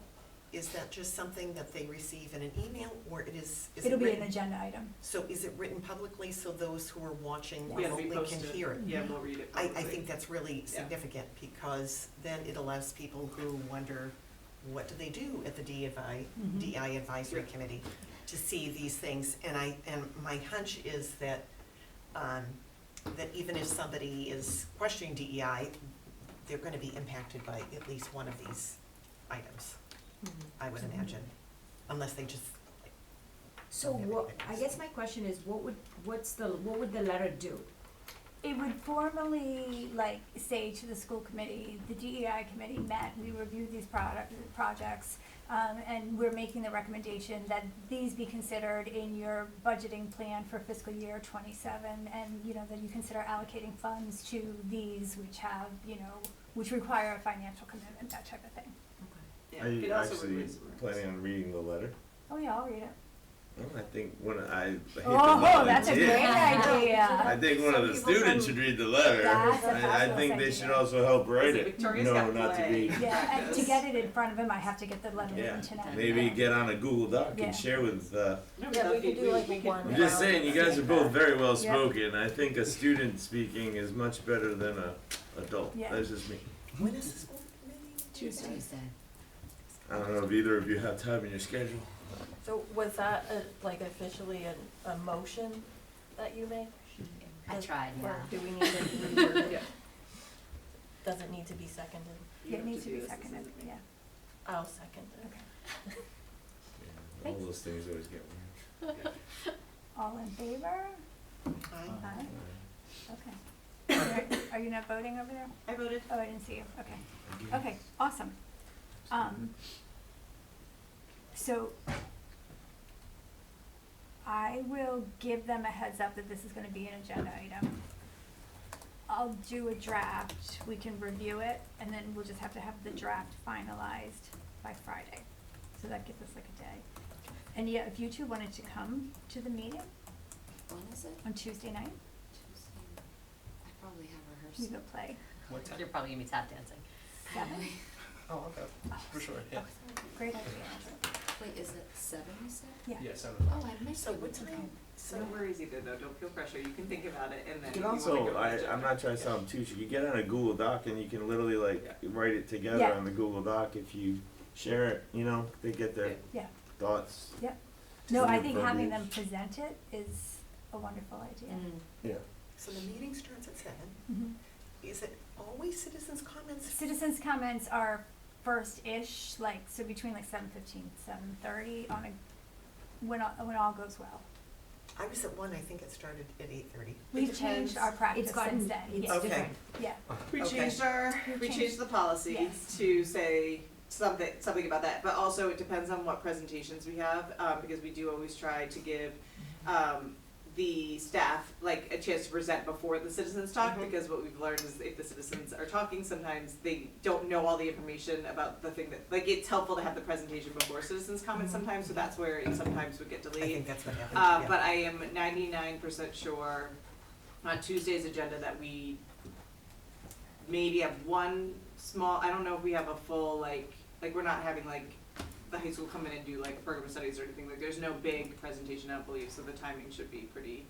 is that just something that they receive in an email, or is it It'll be an written? agenda item. So is it written publicly so those who are watching Yeah. Yeah, we remotely post can it. hear it? Yeah, we'll read it I publicly. think that's really Yeah. significant, because then it allows people who wonder, what do they do at the DEI advisory Yeah. committee to see these things? And my hunch is that, that even if somebody is questioning DEI, they're gonna be impacted by at least one of these items, I would imagine, unless they just, like, So don't have what, anything I else. guess my question is, what would the letter do? It would formally, like, say to the school committee, the DEI committee met, we reviewed these projects, and we're making the recommendation that these be considered in your budgeting plan for fiscal year 27, and, that you consider allocating funds to these which have, which require a financial commitment, that type of thing. Yeah, Are it you also actually removes- planning on reading the letter? Oh, yeah, I'll read it. Well, I think when I hit the Oh, that's a volunteer. great idea. I think one of the Some people students from- should read the letter. That's a I fabulous think they should idea. also help write So it. Victoria's No, got not to be. play. Yeah, and to Practice. get it in front of him, I have to get the letter Yeah, written tonight. maybe get on a Google Doc Yeah. and share with. No, Yeah, we could do like we could- one. I'm just saying, you guys are both very well Yeah. spoken. I think a student speaking is much better than a adult. Yeah. That's just me. When is the school committee? Tuesday. I don't know if either of you have time in your schedule. So was that like officially a motion that you made? I tried, Or yeah. do we need to reword it? Does it need to be seconded? Yeah, it needs to be seconded, yeah. I'll second it. Okay. Yeah, all those things always get weird. All in favor? Aye. Aye. Okay. Are you not voting over there? I voted. Oh, I didn't see you. Okay. Okay, awesome. So I will give them a heads up that this is gonna be an agenda item. I'll do a draft, we can review it, and then we'll just have to have the draft finalized by Friday. So that gives us like a day. And yeah, if you two wanted to come to the meeting When is it? on Tuesday night, Tuesday. I probably have you rehearsal. could play What time? You're probably gonna be tap dancing. 7. Oh, okay, for sure, yeah. Great idea. Wait, is it 7 you said? Yeah. Yeah, 7 Oh, o'clock. I missed So it. what time? So No worries either though, don't feel pressure, you can think about it and then You if can you wanna also, go on the agenda. I'm not trying to sound too, you get on a Google Doc and you can literally like write it together Yeah. on the Google Doc if you share it, you know, they get their Yeah. thoughts. No, I Just think leave having them verbiage. present it is a wonderful idea. Yeah. So the meeting starts at 7. Mhm. Is it always citizens' comments? Citizens' comments are first-ish, like, so between like 7:15, 7:30 on a, when all goes well. I was at 1, I think it started at 8:30. We've depends. changed our practice It's gotten, since then, it's yeah, Okay. different. yeah. We Okay. changed We've changed the policy yes. to say something about that, but also it depends on what presentations we have, because we do always try to give, the staff like a chance to present before the citizens talk, Mhm. because what we've learned is if the citizens are talking, sometimes they don't know all the information about the thing that, like, it's helpful to have the presentation before citizens comment sometimes, so that's where it sometimes would get I delayed. think that's what happened, yeah. But I am 99% sure on Tuesday's agenda that we maybe have one small, I don't know if we have a full, like we're not having like the high school come in and do like program studies or anything, like there's no big presentation, I don't believe, so the timing should be pretty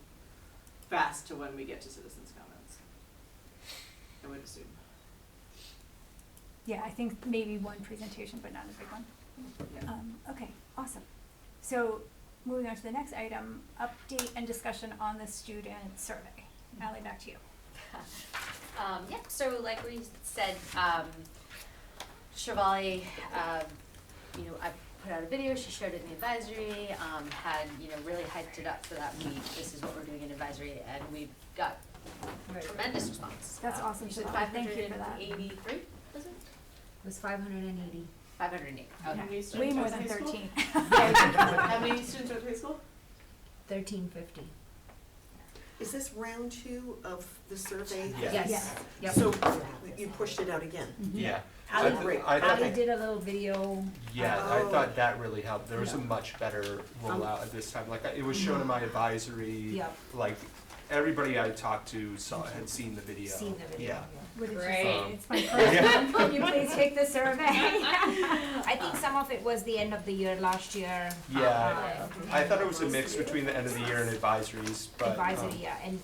fast to when we get to citizens' comments. I would assume. Yeah, I think maybe one presentation, but not a big one. Yeah. Okay, awesome. So, moving on to the next item, update and discussion on the student survey. Ally, back to you. Yeah, so like we said, Shivali, you know, I put out a video, she shared it in the advisory, had, you know, really hyped it up for that week. This is what we're doing in advisory, and we've got tremendous response. That's awesome, You said Shivali. Thank you for that. 583, was it? It was 580. 508, How okay. many students Way are more at than high school? 13. How many students are at high school? 1350. Is this round 2 of the survey? Yeah. Yes. Yep. So you pushed it out again? Yeah. Ali, I great. I thought, Ali did a little video. yeah, Oh. I thought that really helped. There was a Yeah. much better rollout at this time. Like, it was shown in my advisory. Yep. Like, everybody I talked to had seen the video. Seen the video. Yeah. What did you Great. say? It's my first one. Can you please take the survey? I think some of it was the end of the year last year. Yeah, I thought it was a mix between the end of the year and advisories, but. Advisory, yeah, and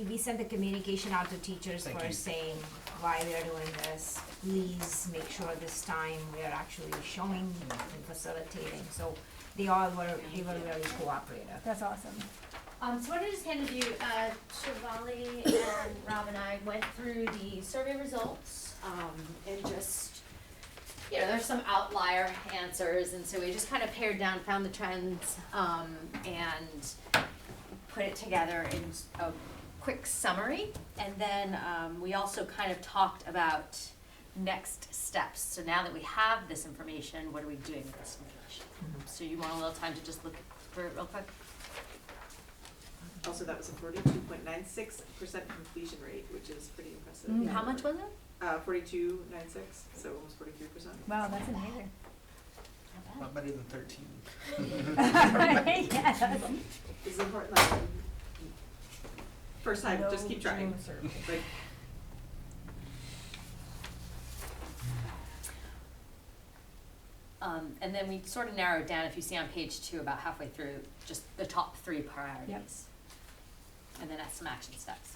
we sent the communication out to teachers Thank for you. saying why we are doing this. Please make sure this time we are actually showing and facilitating, so they were really cooperative. That's awesome. So what I just handed you, Shivali and Rob and I went through the survey results, and just, You know, there's some outlier answers, and so we just kind of pared down, found the trends, and put it together in a quick summary. And then we also kind of talked about next steps. So now that we have this information, what are we doing with this information? So you want a little time to just look for it real quick? Also, that was a 42.96% completion rate, which is pretty impressive. Mm. How much was it? 42.96, so almost 43%. Wow, that's amazing. Not Not better than 13. Yes. It's important that first time, No just keep trying. Zoom survey. Like, And then we sort of narrowed down, if you see on page 2, about halfway through, just the top 3 priorities. And then that's some action steps.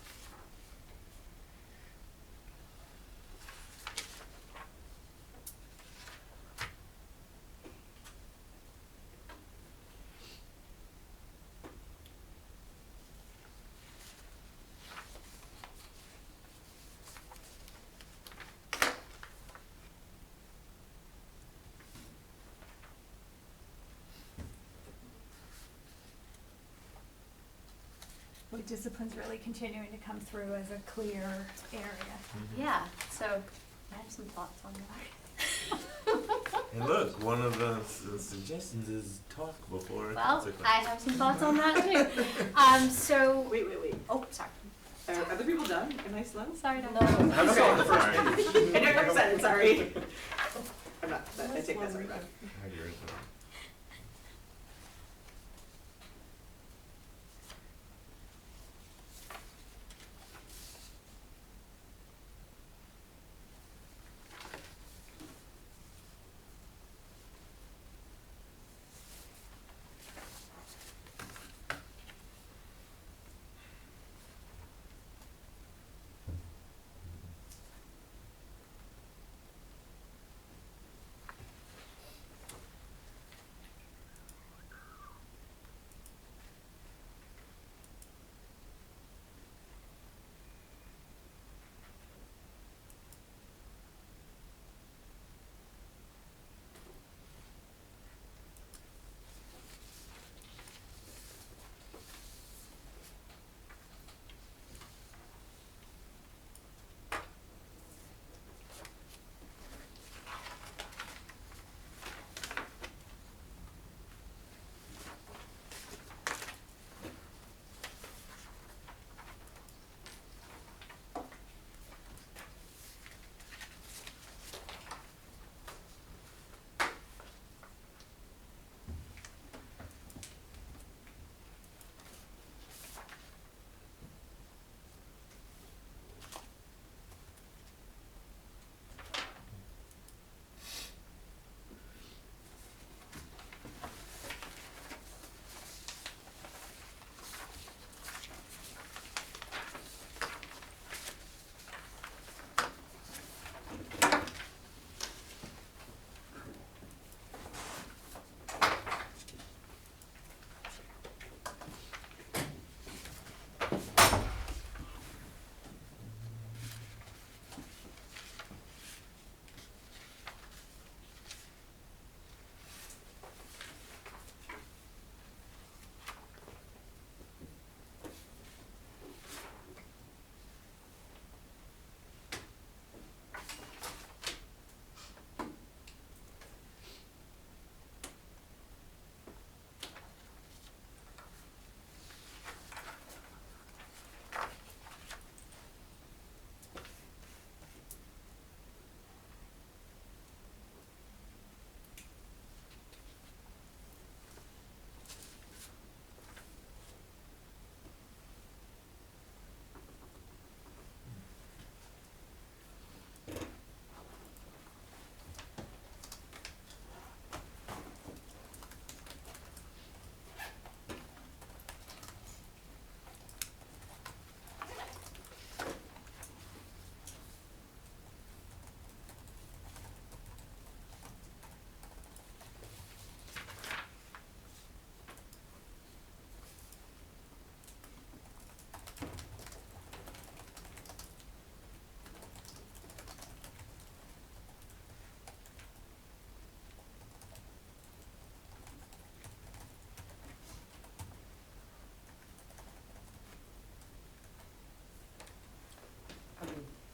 With discipline's really continuing to come through as a clear area. Yeah, so I have some thoughts on that. And look, one of the suggestions is talk before a Well, consequence. I have some thoughts on that too. So, wait. oh, sorry. Are other people done? Am I slow? Sorry, No. Dr. I'm still on the first page. I never said it, sorry. I'm not, I take that sorry back. I agree with that.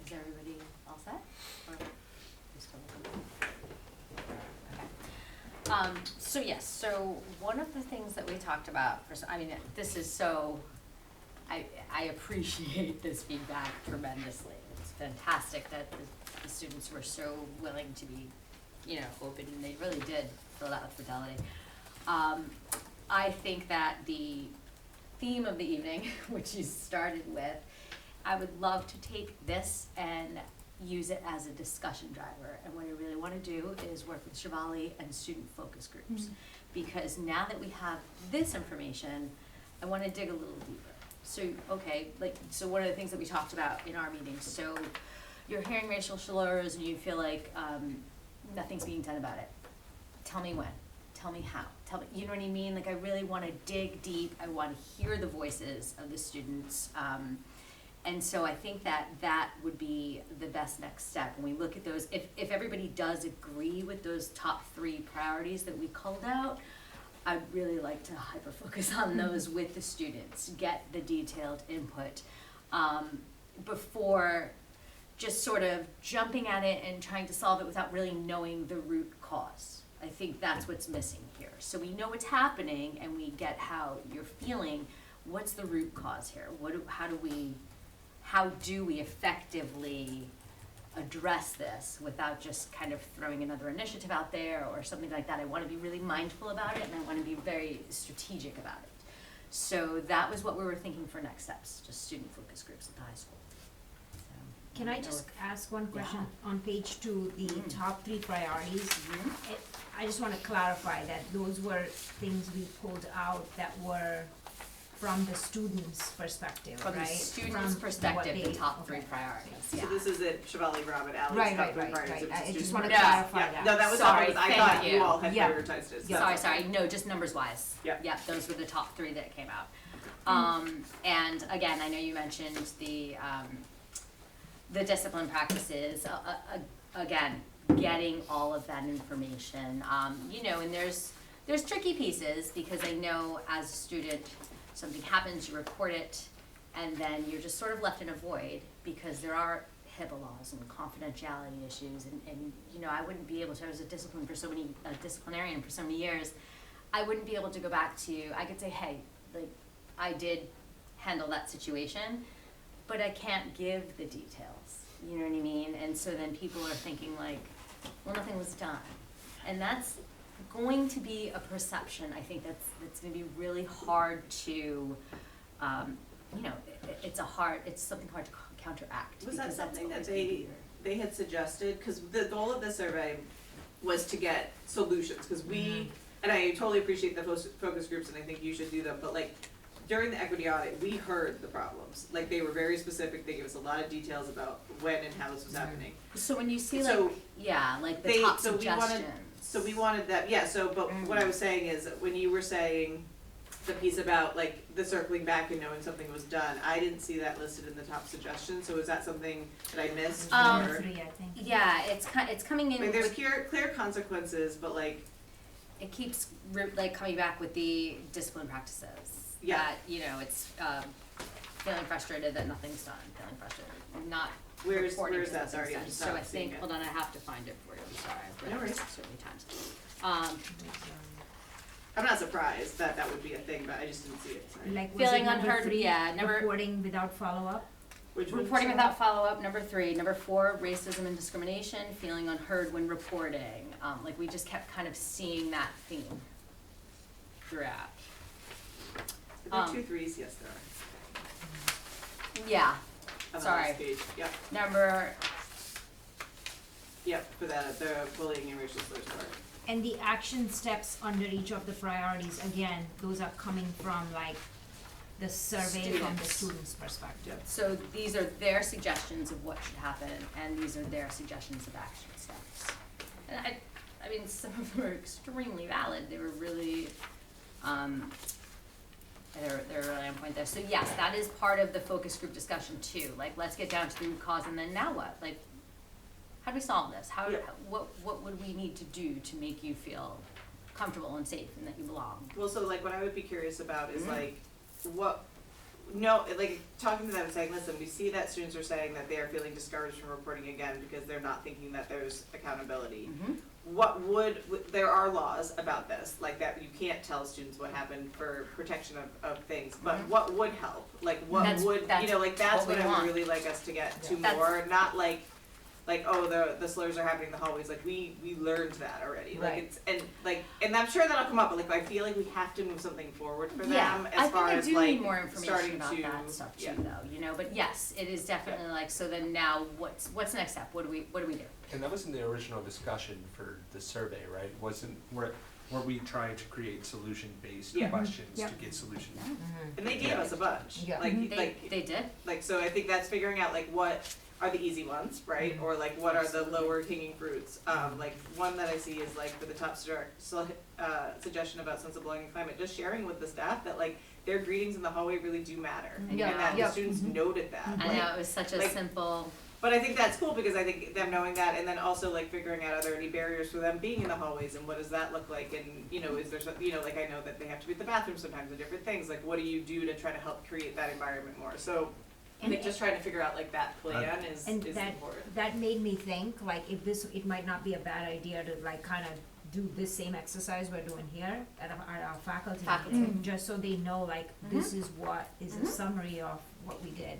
Is everybody all set? Or you still looking? Okay. So yes, so one of the things that we talked about, I mean, this is so, I appreciate this feedback tremendously. It's fantastic that the students were so willing to be, open, and they really did fill that with fidelity. I think that the theme of the evening, which you started with, I would love to take this and use it as a discussion driver. And what I really want to do is work with Shivali and student focus groups. Mm-hmm. Because now that we have this information, I want to dig a little deeper. So, so one of the things that we talked about in our meetings, so you're hearing racial slurs and you feel like nothing's being done about it. Tell me when. Tell me how. Tell me, you know what I mean? Like, I really want to dig deep. I want to hear the voices of the students. And so I think that would be the best next step. When we look at those, if everybody does agree with those top 3 priorities that we called out, I'd really like to hyper-focus on those with the students, get the detailed input, before just sort of jumping at it and trying to solve it without really knowing the root cause. I think that's what's missing here. So we know what's happening and we get how you're feeling. What's the root cause here? How do we effectively address this without just kind of throwing another initiative out there or something like that? I want to be really mindful about it, and I want to be very strategic about it. So that was what we were thinking for next steps, just student focus groups at the high school. So, Can I just ask one question? On page 2, the top 3 priorities, I just want to clarify that those were things we pulled out that were from the student's perspective, From right? the student's From perspective, what the they- top 3 okay. priorities, So yeah. this is it, Shivali, Rob, and Ally's Right, top right, 3 right, priorities. right. It's I just student wanna focus. clarify Yeah, that. no, that was Sorry, helpful, 'cause I thank thought you you. all had Yeah. prioritized it. Yeah. Sorry, no, just numbers wise. Yeah. Those were the top 3 that came out. And again, I know you mentioned the discipline practices, again, getting all of that information, and there's tricky pieces, because I know as a student, something happens, you report it, and then you're just sort of left in a void, because there are HIPAA laws and confidentiality issues, and I wouldn't be able to, I was a disciplinarian for so many years, I wouldn't be able to go back to, I could say, hey, like, I did handle that situation, but I can't give the details, you know what I mean? And so then people are thinking like, well, nothing was done. And that's going to be a perception, I think that's gonna be really hard to, it's something hard to counteract. Was that because that's something that always gonna be they had suggested? Because the goal of the survey was to get solutions, because we, and I totally appreciate the focus groups, and I think you should do them, but like, during the equity audit, we heard the problems. Like, they were very specific, they gave us a lot of details about when and how this was happening. So when you see So like the top so suggestions. we wanted that, yeah, so, but what I was saying is, when you were saying the piece about like the circling back and knowing something was done, I didn't see that listed in the top suggestions, so is that something that I missed? Number or- 3, I think. Yeah, it's coming in. Like, there's clear consequences, but like, It keeps coming back with the discipline practices. Yeah. That, it's feeling frustrated that nothing's done, feeling frustrated, not Where's reporting that? something's Sorry, I'm done. just So not I seeing think, it. hold on, I have to find it for you, I'm sorry, I've No read worries. it so many times. I'm not surprised that that would be a thing, but I just didn't see it, sorry. Like, was Feeling it number unheard, 3, yeah, reporting without follow-up? Which one? Reporting without follow-up, number 3. Number 4, racism and discrimination, feeling unheard when reporting. We just kept kind of seeing that theme throughout. Are there 2 3s? Yes, there are. Yeah, On the Sorry. last page, yep, for the bullying and racial slurs part. And the action steps under each of the priorities, again, those are coming from like the survey from the Students. student's perspective. so these are their suggestions of what should happen, and these are their suggestions of action steps. And I mean, some of them are extremely valid, they were really, they're really on point there. So yes, that is part of the focus group discussion too, like, let's get down to the root cause, and then now what? Like, how do we solve this? Yeah. What would we need to do to make you feel comfortable and safe and that you belong? Well, so like, what I would be curious about is Mhm. like, talking to them and saying, listen, we see that students are saying that they are feeling discouraged from reporting again because they're not thinking that there's accountability. There are laws about this, like that you can't tell students what happened for protection of things, but Mhm. what would help? Like, what That's would, what that's we what I want. would really like us to get to That's- more, not like like, oh, the slurs are happening in the hallways, like, we learned that already. Like, Right. it's, and I'm sure that'll come up, but like, I feel like we have to move something forward for Yeah, them I as far think as I do like need more information starting about to, that stuff too, yeah. though, you know, but yes, it is definitely like, so then now, what's the next step, what do we do? And that was in the original discussion for the survey, right? Were we trying to create solution-based Yeah. questions Yep. to get solutions? And they gave Yeah. us a bunch. Yeah. They did? Like, so I think that's figuring out like what are the easy ones, right? Or like what are the lower hanging fruits? Like one that I see is like for the top suggestion about sense of belonging and climate, just sharing with the staff that like their greetings in the hallway really do matter. Yeah. And that Yeah. the students noted that. I Like, know, it was such a like- simple, but I think that's cool because I think them knowing that and then also like figuring out are there any barriers for them being in the hallways and what does that look like and you know is there some, you know like I know that they have to be at the bathroom sometimes and different things like what do you do to try to help create that environment more so I think just trying to figure out like that plan is that important. that made me think like if it might not be a bad idea to like kind of do this same exercise we're doing here at our faculty meeting, just so they know like this is what is a summary of what we did.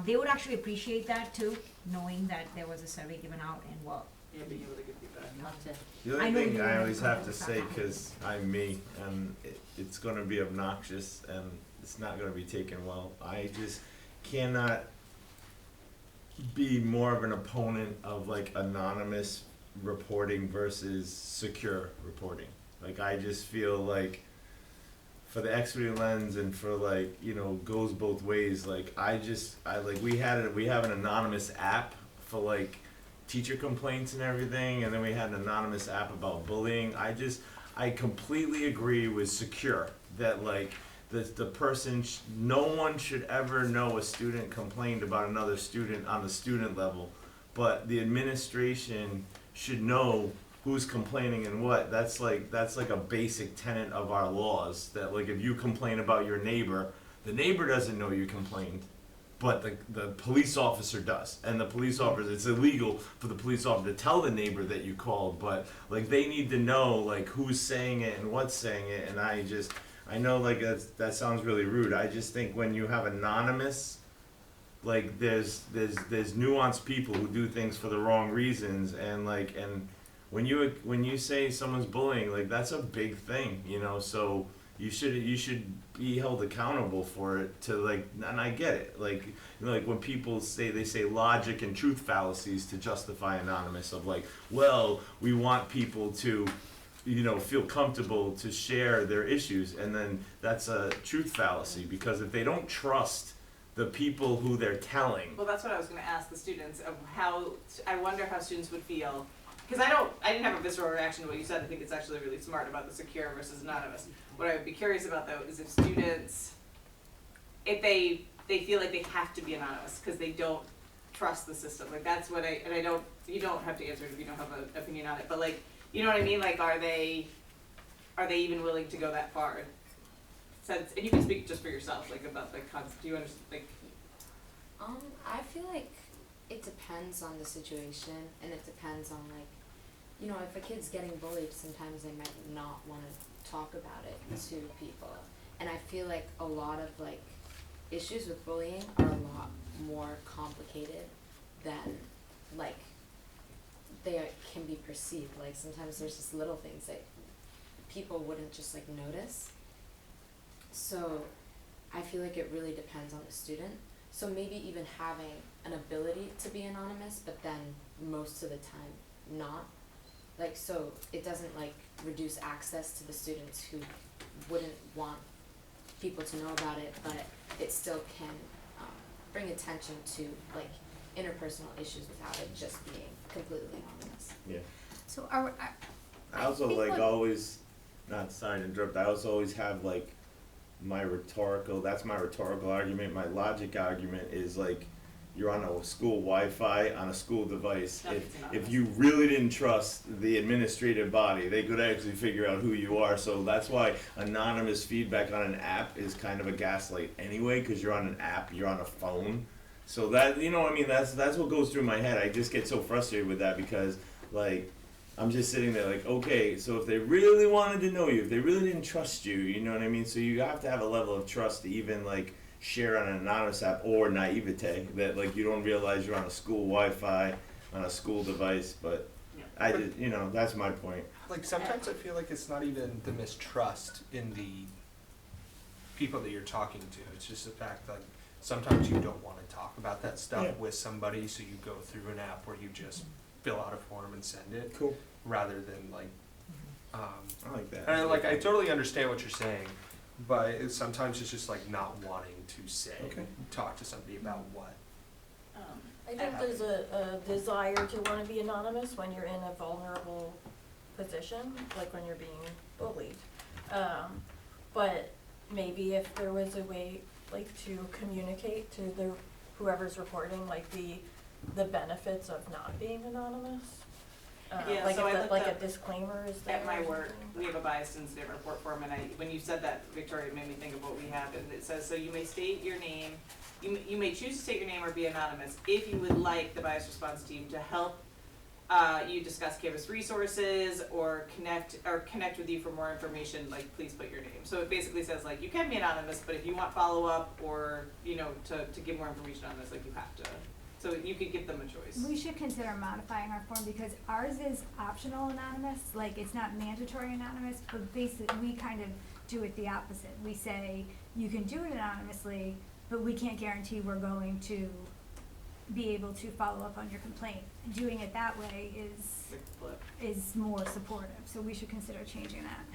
They would actually appreciate that too, knowing that there was a survey given out and what. Yeah, being able to give feedback. love to, The I only know thing you I were always have to talking say, about because I'm me, and it's gonna be obnoxious, and it's not gonna be taken well, I just cannot be more of an opponent of like anonymous reporting versus secure reporting. Like, I just feel like for the equity lens and for like, you know, goes both ways, like we have an anonymous app for like teacher complaints and everything, and then we had an anonymous app about bullying. I completely agree with secure that like the person no one should ever know a student complained about another student on the student level, but the administration should know who's complaining and what. That's like a basic tenet of our laws, that like if you complain about your neighbor, the neighbor doesn't know you complained, but the police officer does. And the police officer, it's illegal for the police officer to tell the neighbor that you called, but like they need to know like who's saying it and what's saying it. And I know like that sounds really rude. I just think when you have anonymous, like there's nuanced people who do things for the wrong reasons, and when you say someone's bullying, like that's a big thing, you know, so you should be held accountable for it to like, and I get it, like, you know, like when people they say logic and truth fallacies to justify anonymous of like, well, we want people to, you know, feel comfortable to share their issues, and then that's a truth fallacy, because if they don't trust the people who they're telling. Well, that's what I was going to ask the students of how. I wonder how students would feel, because I didn't have a visceral reaction to what you said. I think it's actually really smart about the secure versus anonymous. What I would be curious about though is if students, if they feel like they have to be anonymous because they don't trust the system. Like that's what you don't have to answer it if you don't have an opinion on it. But like, you know what I mean? Like, are they even willing to go that far? And you can speak just for yourself, like about the concept. Do you understand? Like, I feel like it depends on the situation, and it depends on like, you know, if a kid's getting bullied, sometimes they might not want to talk about it to people. And I feel like a lot of like issues with bullying are a lot more complicated than like they can be perceived. Like sometimes there's just little things that people wouldn't just like notice. So I feel like it really depends on the student. So maybe even having an ability to be anonymous, but then most of the time not. Like, so it doesn't like reduce access to the students who wouldn't want people to know about it, but it still can bring attention to like interpersonal issues without it just being completely anonymous. Yeah. so I also think like what- always, not sorry to interrupt, I also always have like my rhetorical argument. My logic argument is like, you're on a school Wi-Fi on a school device. Nothing's anonymous. If you really didn't trust the administrative body, they could actually figure out who you are. So that's why anonymous feedback on an app is kind of a gaslight anyway, because you're on an app, you're on a phone. So that, you know what I mean, that's what goes through my head. I just get so frustrated with that because like, I'm just sitting there like, okay, so if they really wanted to know you, if they really didn't trust you, you know what I mean? So you have to have a level of trust to even like share on an anonymous app, or naivete, that like you don't realize you're on a school Wi-Fi. on a school device, but Yeah. I did, you know, that's my point. Like sometimes I feel like it's not even the mistrust in the people that you're talking to. It's just the fact like sometimes you don't want to talk about that stuff Yeah. with somebody, so you go through an app where you just fill out a form and send it, Cool. rather than like, I like that. and like I totally understand what you're saying, but sometimes it's just like not wanting to say, Okay. talk to somebody about what. I think there's a desire to wanna be anonymous when you're in a vulnerable position, like when you're being bullied. But maybe if there was a way, like, to communicate to the, whoever's reporting, like, the benefits of not being anonymous. Yeah, Like so I if looked like a up disclaimer is there At my or work, something. we have a biased incident report form, and when you said that, Victoria, it made me think of what we have, and it says, so you may state your name, you may choose to state your name or be anonymous if you would like the bias response team to help you discuss campus resources or connect with you for more information, like, please put your name. So it basically says, like, you can be anonymous, but if you want follow-up or, you know, to give more information on this, like, you have to. So you could give them a choice. We should consider modifying our form because ours is optional anonymous, like it's not mandatory anonymous, but basically we kind of do it the opposite. We say you can do it anonymously, but we can't guarantee we're going to be able to follow up on your complaint. Doing it that way Like, flip. is more supportive, so we should consider changing that.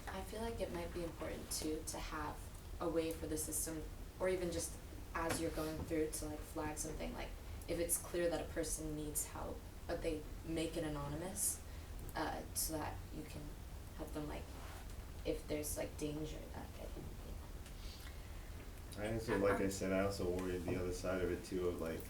I feel like it might be important too to have a way for the system, or even just as you're going through to like flag something, like if it's clear that a person needs help, but they make it anonymous, so that you can help them, like if there's like danger that they, I also, like I said, I also worry the other side of it too, of like,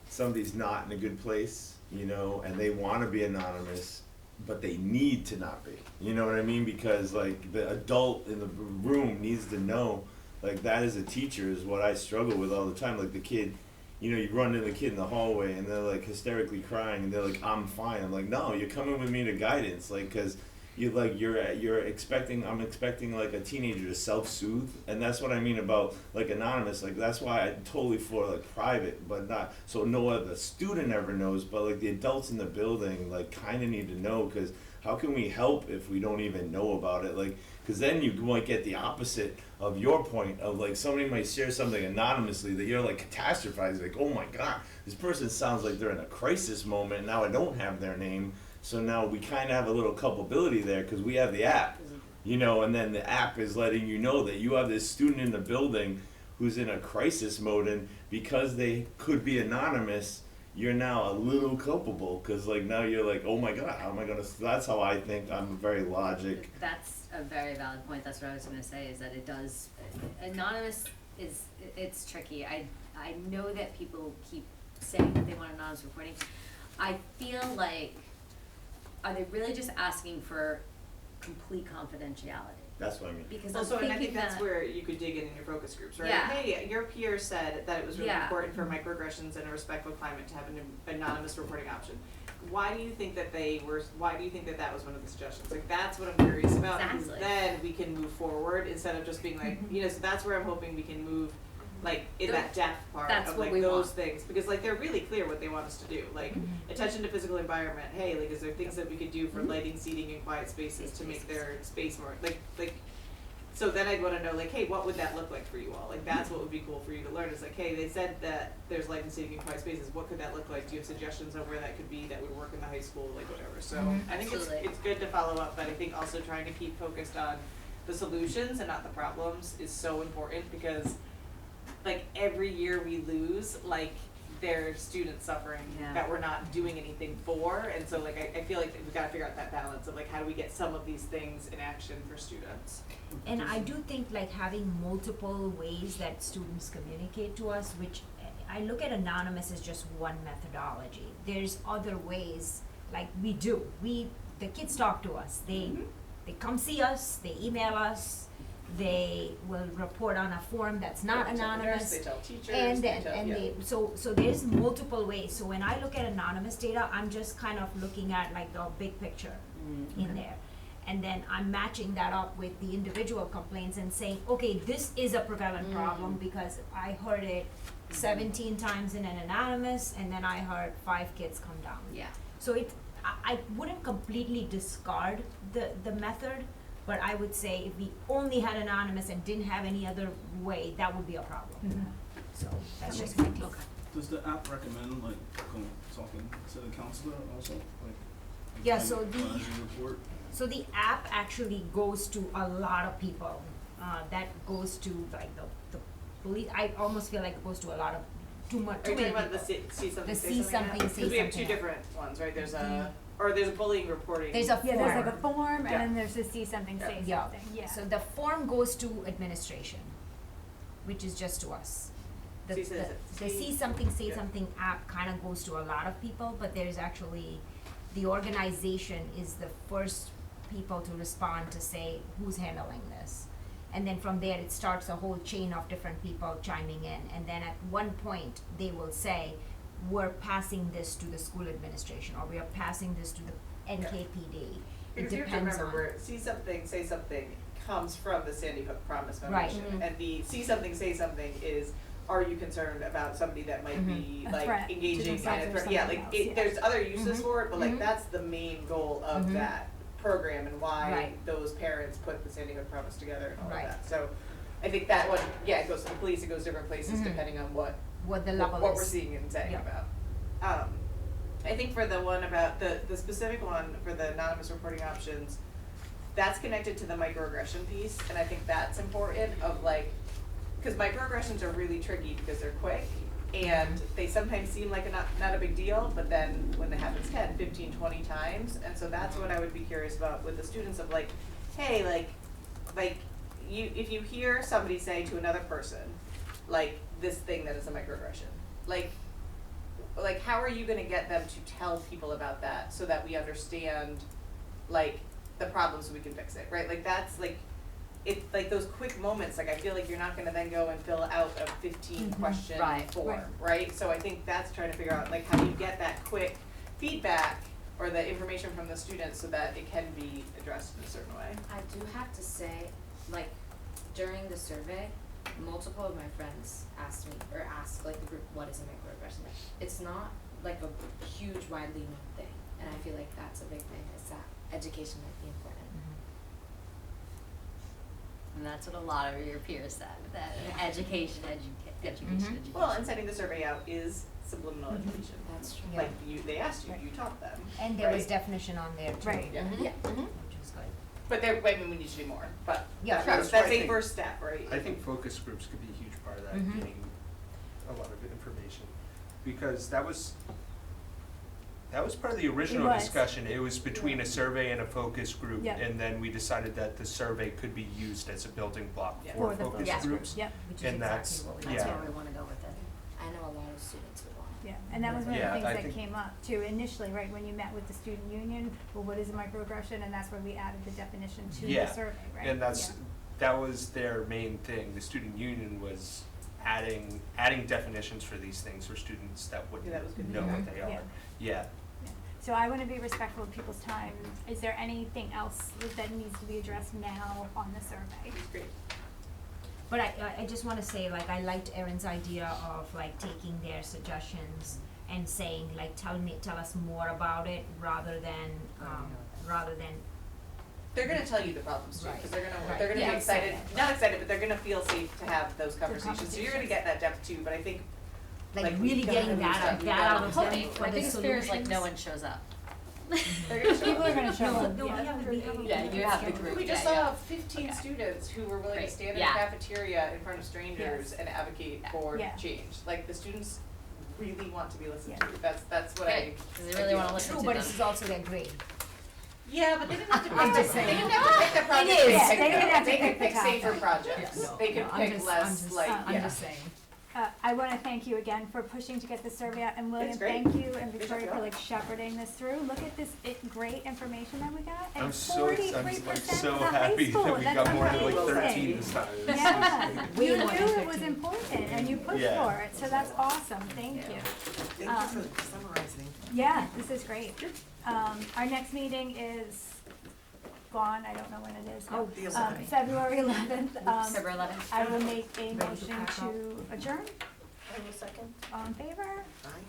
somebody's not in a good place, you know, and they wanna be anonymous, but they need to not be, you know what I mean? Because like, the adult in the room needs to know, like, that as a teacher is what I struggle with all the time, like the kid, you know, you run into the kid in the hallway and they're like hysterically crying and they're like, I'm fine. I'm like, no, you're coming with me to guidance, like, cause you're expecting, I'm expecting like a teenager to self-soothe, and that's what I mean about like anonymous, like that's why I totally for like private, but not, so no other student ever knows, but like the adults in the building like kinda need to know, cause how can we help if we don't even know about it, like, cause then you might get the opposite of your point of like somebody might share something anonymously that you're like catastrophizing, like, oh my god, this person sounds like they're in a crisis moment, now I don't have their name. So now we kind of have a little culpability there because we have the app, you know, and then the app is letting you know that you have this student in the building who's in a crisis mode, and because they could be anonymous, you're now a little culpable because like now you're like, oh my god, how am I gonna? That's how I think. I'm very logic. That's a very valid point. That's what I was gonna say, is that it does, anonymous is, it's tricky. I know that people keep saying that they want anonymous reporting. I feel like, are they really just asking for complete confidentiality? That's what I mean. Because Also, I'm and I thinking think that's that, where you could dig in your focus groups, right? Yeah. Hey, your peer said that it was really Yeah. important for microaggressions and a respectful climate to have an anonymous reporting option. Why do you think that why do you think that that was one of the suggestions? Like, that's what I'm curious about, because Exactly. then we can move forward instead of just being like, you know, so that's where I'm hoping we can move, like, in that depth part That's of what like we those want. things, because like they're really clear what they want us to do, like attention to physical environment. Hey, like, is there things that we could do for lighting, seating, and quiet spaces to make their space more like. So then I'd want to know, like, hey, what would that look like for you all? Like, that's what would be cool for you to learn. Is like, hey, they said that there's lighting, seating, and quiet spaces. What could that look like? Do you have suggestions on where that could be that would work in the high school, like whatever? So I think Absolutely. it's good to follow up, but I think also trying to keep focused on the solutions and not the problems is so important, because like every year we lose, like, there's students suffering Yeah. that we're not doing anything for, and so like I feel like we've got to figure out that balance of like how do we get some of these things in action for students. And I do think like having multiple ways that students communicate to us, which I look at anonymous as just one methodology. There's other ways, like the kids talk to us. They come see us, they email us, they will report on a form that's not They tell the nurse, anonymous. they tell teachers, And they then, tell, and yeah. they, so there's multiple ways. So when I look at anonymous data, I'm just kind of looking at like the big picture in there. and then I'm matching that up with the individual complaints and saying, okay, this is a prevalent problem because I heard it 17 times in an anonymous, and then I heard 5 kids come down. Yeah. So I wouldn't completely discard the method, but I would say if we only had anonymous and didn't have any other way, that would be a problem. So that's just my take. Okay. Does the app recommend like talking to the counselor also, like? Yeah, so the- when you report? So the app actually goes to a lot of people. That goes to like the police. I almost feel like it goes to a lot of too Are you many talking about the people. see something, The say see something? something, say Because we have 2 something. different ones, right? There's a bullying reporting. There's a Yeah, form. there's like a form, and Yeah. then there's a see something, say Yeah. something, yeah. So the form goes to administration, which is just to us. The see something, say something app kind of goes to a lot of people, but there's actually, the organization is the first people to respond to say who's handling this. And then from there, it starts a whole chain of different people chiming in. And then at one point, they will say, we're passing this to the school administration, or we are passing this to the NKPD. It Because you have to depends remember, on. where see something, say something comes from the Sandy Hook Promise Right. Foundation. And the see something, say something is, are you concerned about somebody that might be A like threat to engaging in themselves a or threat? Yeah, something like else, yeah. there's other uses for it, but like Mhm. that's the main goal of Mhm. that program and why Right. those parents put the Sandy Hook Promise together and all Right. of that. So I think that one, yeah, it goes to the police, it goes different places Mhm. depending on what The level what is. we're seeing and saying Yeah. about. I think for the one about the specific one for the anonymous reporting options, that's connected to the microaggression piece, and I think that's important of like, because microaggressions are really tricky because they're quick and they sometimes seem like not a big deal, but then when it happens 10, 15, 20 times, and so that's what I would be curious about with the students of like, hey, like you, if you hear somebody say to another person, like this thing that is a microaggression, like how are you gonna get them to tell people about that so that we understand like the problem so we can fix it, right? Like that's like, it's like those quick moments, like I feel like you're not gonna then go and fill out a 15 question Right. form, right? So I think that's trying to figure out like how do you get that quick feedback or the information from the students so that it can be addressed in a certain way. I do have to say, like, during the survey, multiple of my friends asked like the group, what is a microaggression? It's not like a huge widely known thing, and I feel like that's a big thing, is that education might be important. And that's what a lot of your peers said, that education. Well, and sending the survey out is subliminal education. That's true. Yeah. Like you they asked you, you taught them. And there was right? definition on there too. Right. Yeah. Yeah. Which is good. But there, I mean, we need to do more, but Yeah, that's sure. I a think- first step, right? I think focus groups could be a huge part of that, Mhm. getting a lot of information, because that was part of the original was. discussion. It was between a survey and a focus group, Yeah. and then we decided that the survey could be used as a building block Yeah. for For the focus focus groups. Yep, Which is And exactly that's- what we That's Yeah. where we wanna go with it. I know a lot of students would want. yeah, and that was one of Yeah, the things I that think- came up too initially, right, when you met with the student union, well, what is a microaggression, and that's where we added the definition to the Yeah, survey, right? And Yeah. that was their main thing. The student union was adding definitions for these things for students that wouldn't Yeah, that was good know what feedback. they Yeah. are. Yeah. So I wanna be respectful of people's time. Is there anything else that needs to be addressed now on the survey? It's great. But I just wanna say, like, I liked Erin's idea of like taking their suggestions and saying, like, tell us more about it, rather than They're gonna tell you the problems too, Right. because they're Right. gonna Yeah. be excited, not excited, but they're gonna feel safe to have those conversations. So you're gonna get that depth too, but I think like Like, really we've gotta getting that start- out we've gotta of them Hoping, for my the biggest fear is like solutions. no one shows up. they're gonna show People up. are gonna show No, up, no, yeah. we have a Yeah, you have the group. We just Yeah, saw yeah. 15 Okay. students who were willing to Great. stand in Yeah. a cafeteria in front of strangers Yes. and advocate for Yeah. change. Like the students really want to be listened Yeah. to. That's what I. Good, 'cause they really wanna listen True, to but them. this is also their grade. Yeah, but they didn't have to pick. I'm just They saying. didn't have to pick the project. is. Yeah, they didn't have to They pick could the pick safer topic. projects. No, They could no, I'm pick just- less like I'm yeah. just saying. I wanna thank you again for pushing to get the survey out, and William, It's great. thank you, and Good Victoria job. for like shepherding this through. Look at this great information that we got, I'm and so ex- 43% I'm like so of the high happy school, that we that's got more than like amazing. 13 this time. Yeah, Way you more knew than it was 13. important, and you pushed Yeah. for it, so that's awesome, thank you. Thank you for summarizing. Yeah, this is great. Our next meeting is gone, I don't know when it is. Oh, The Um, 11th. February 11th, February 11th. I will make a Ready to motion pack up? to adjourn. I will second. All in favor? Aye.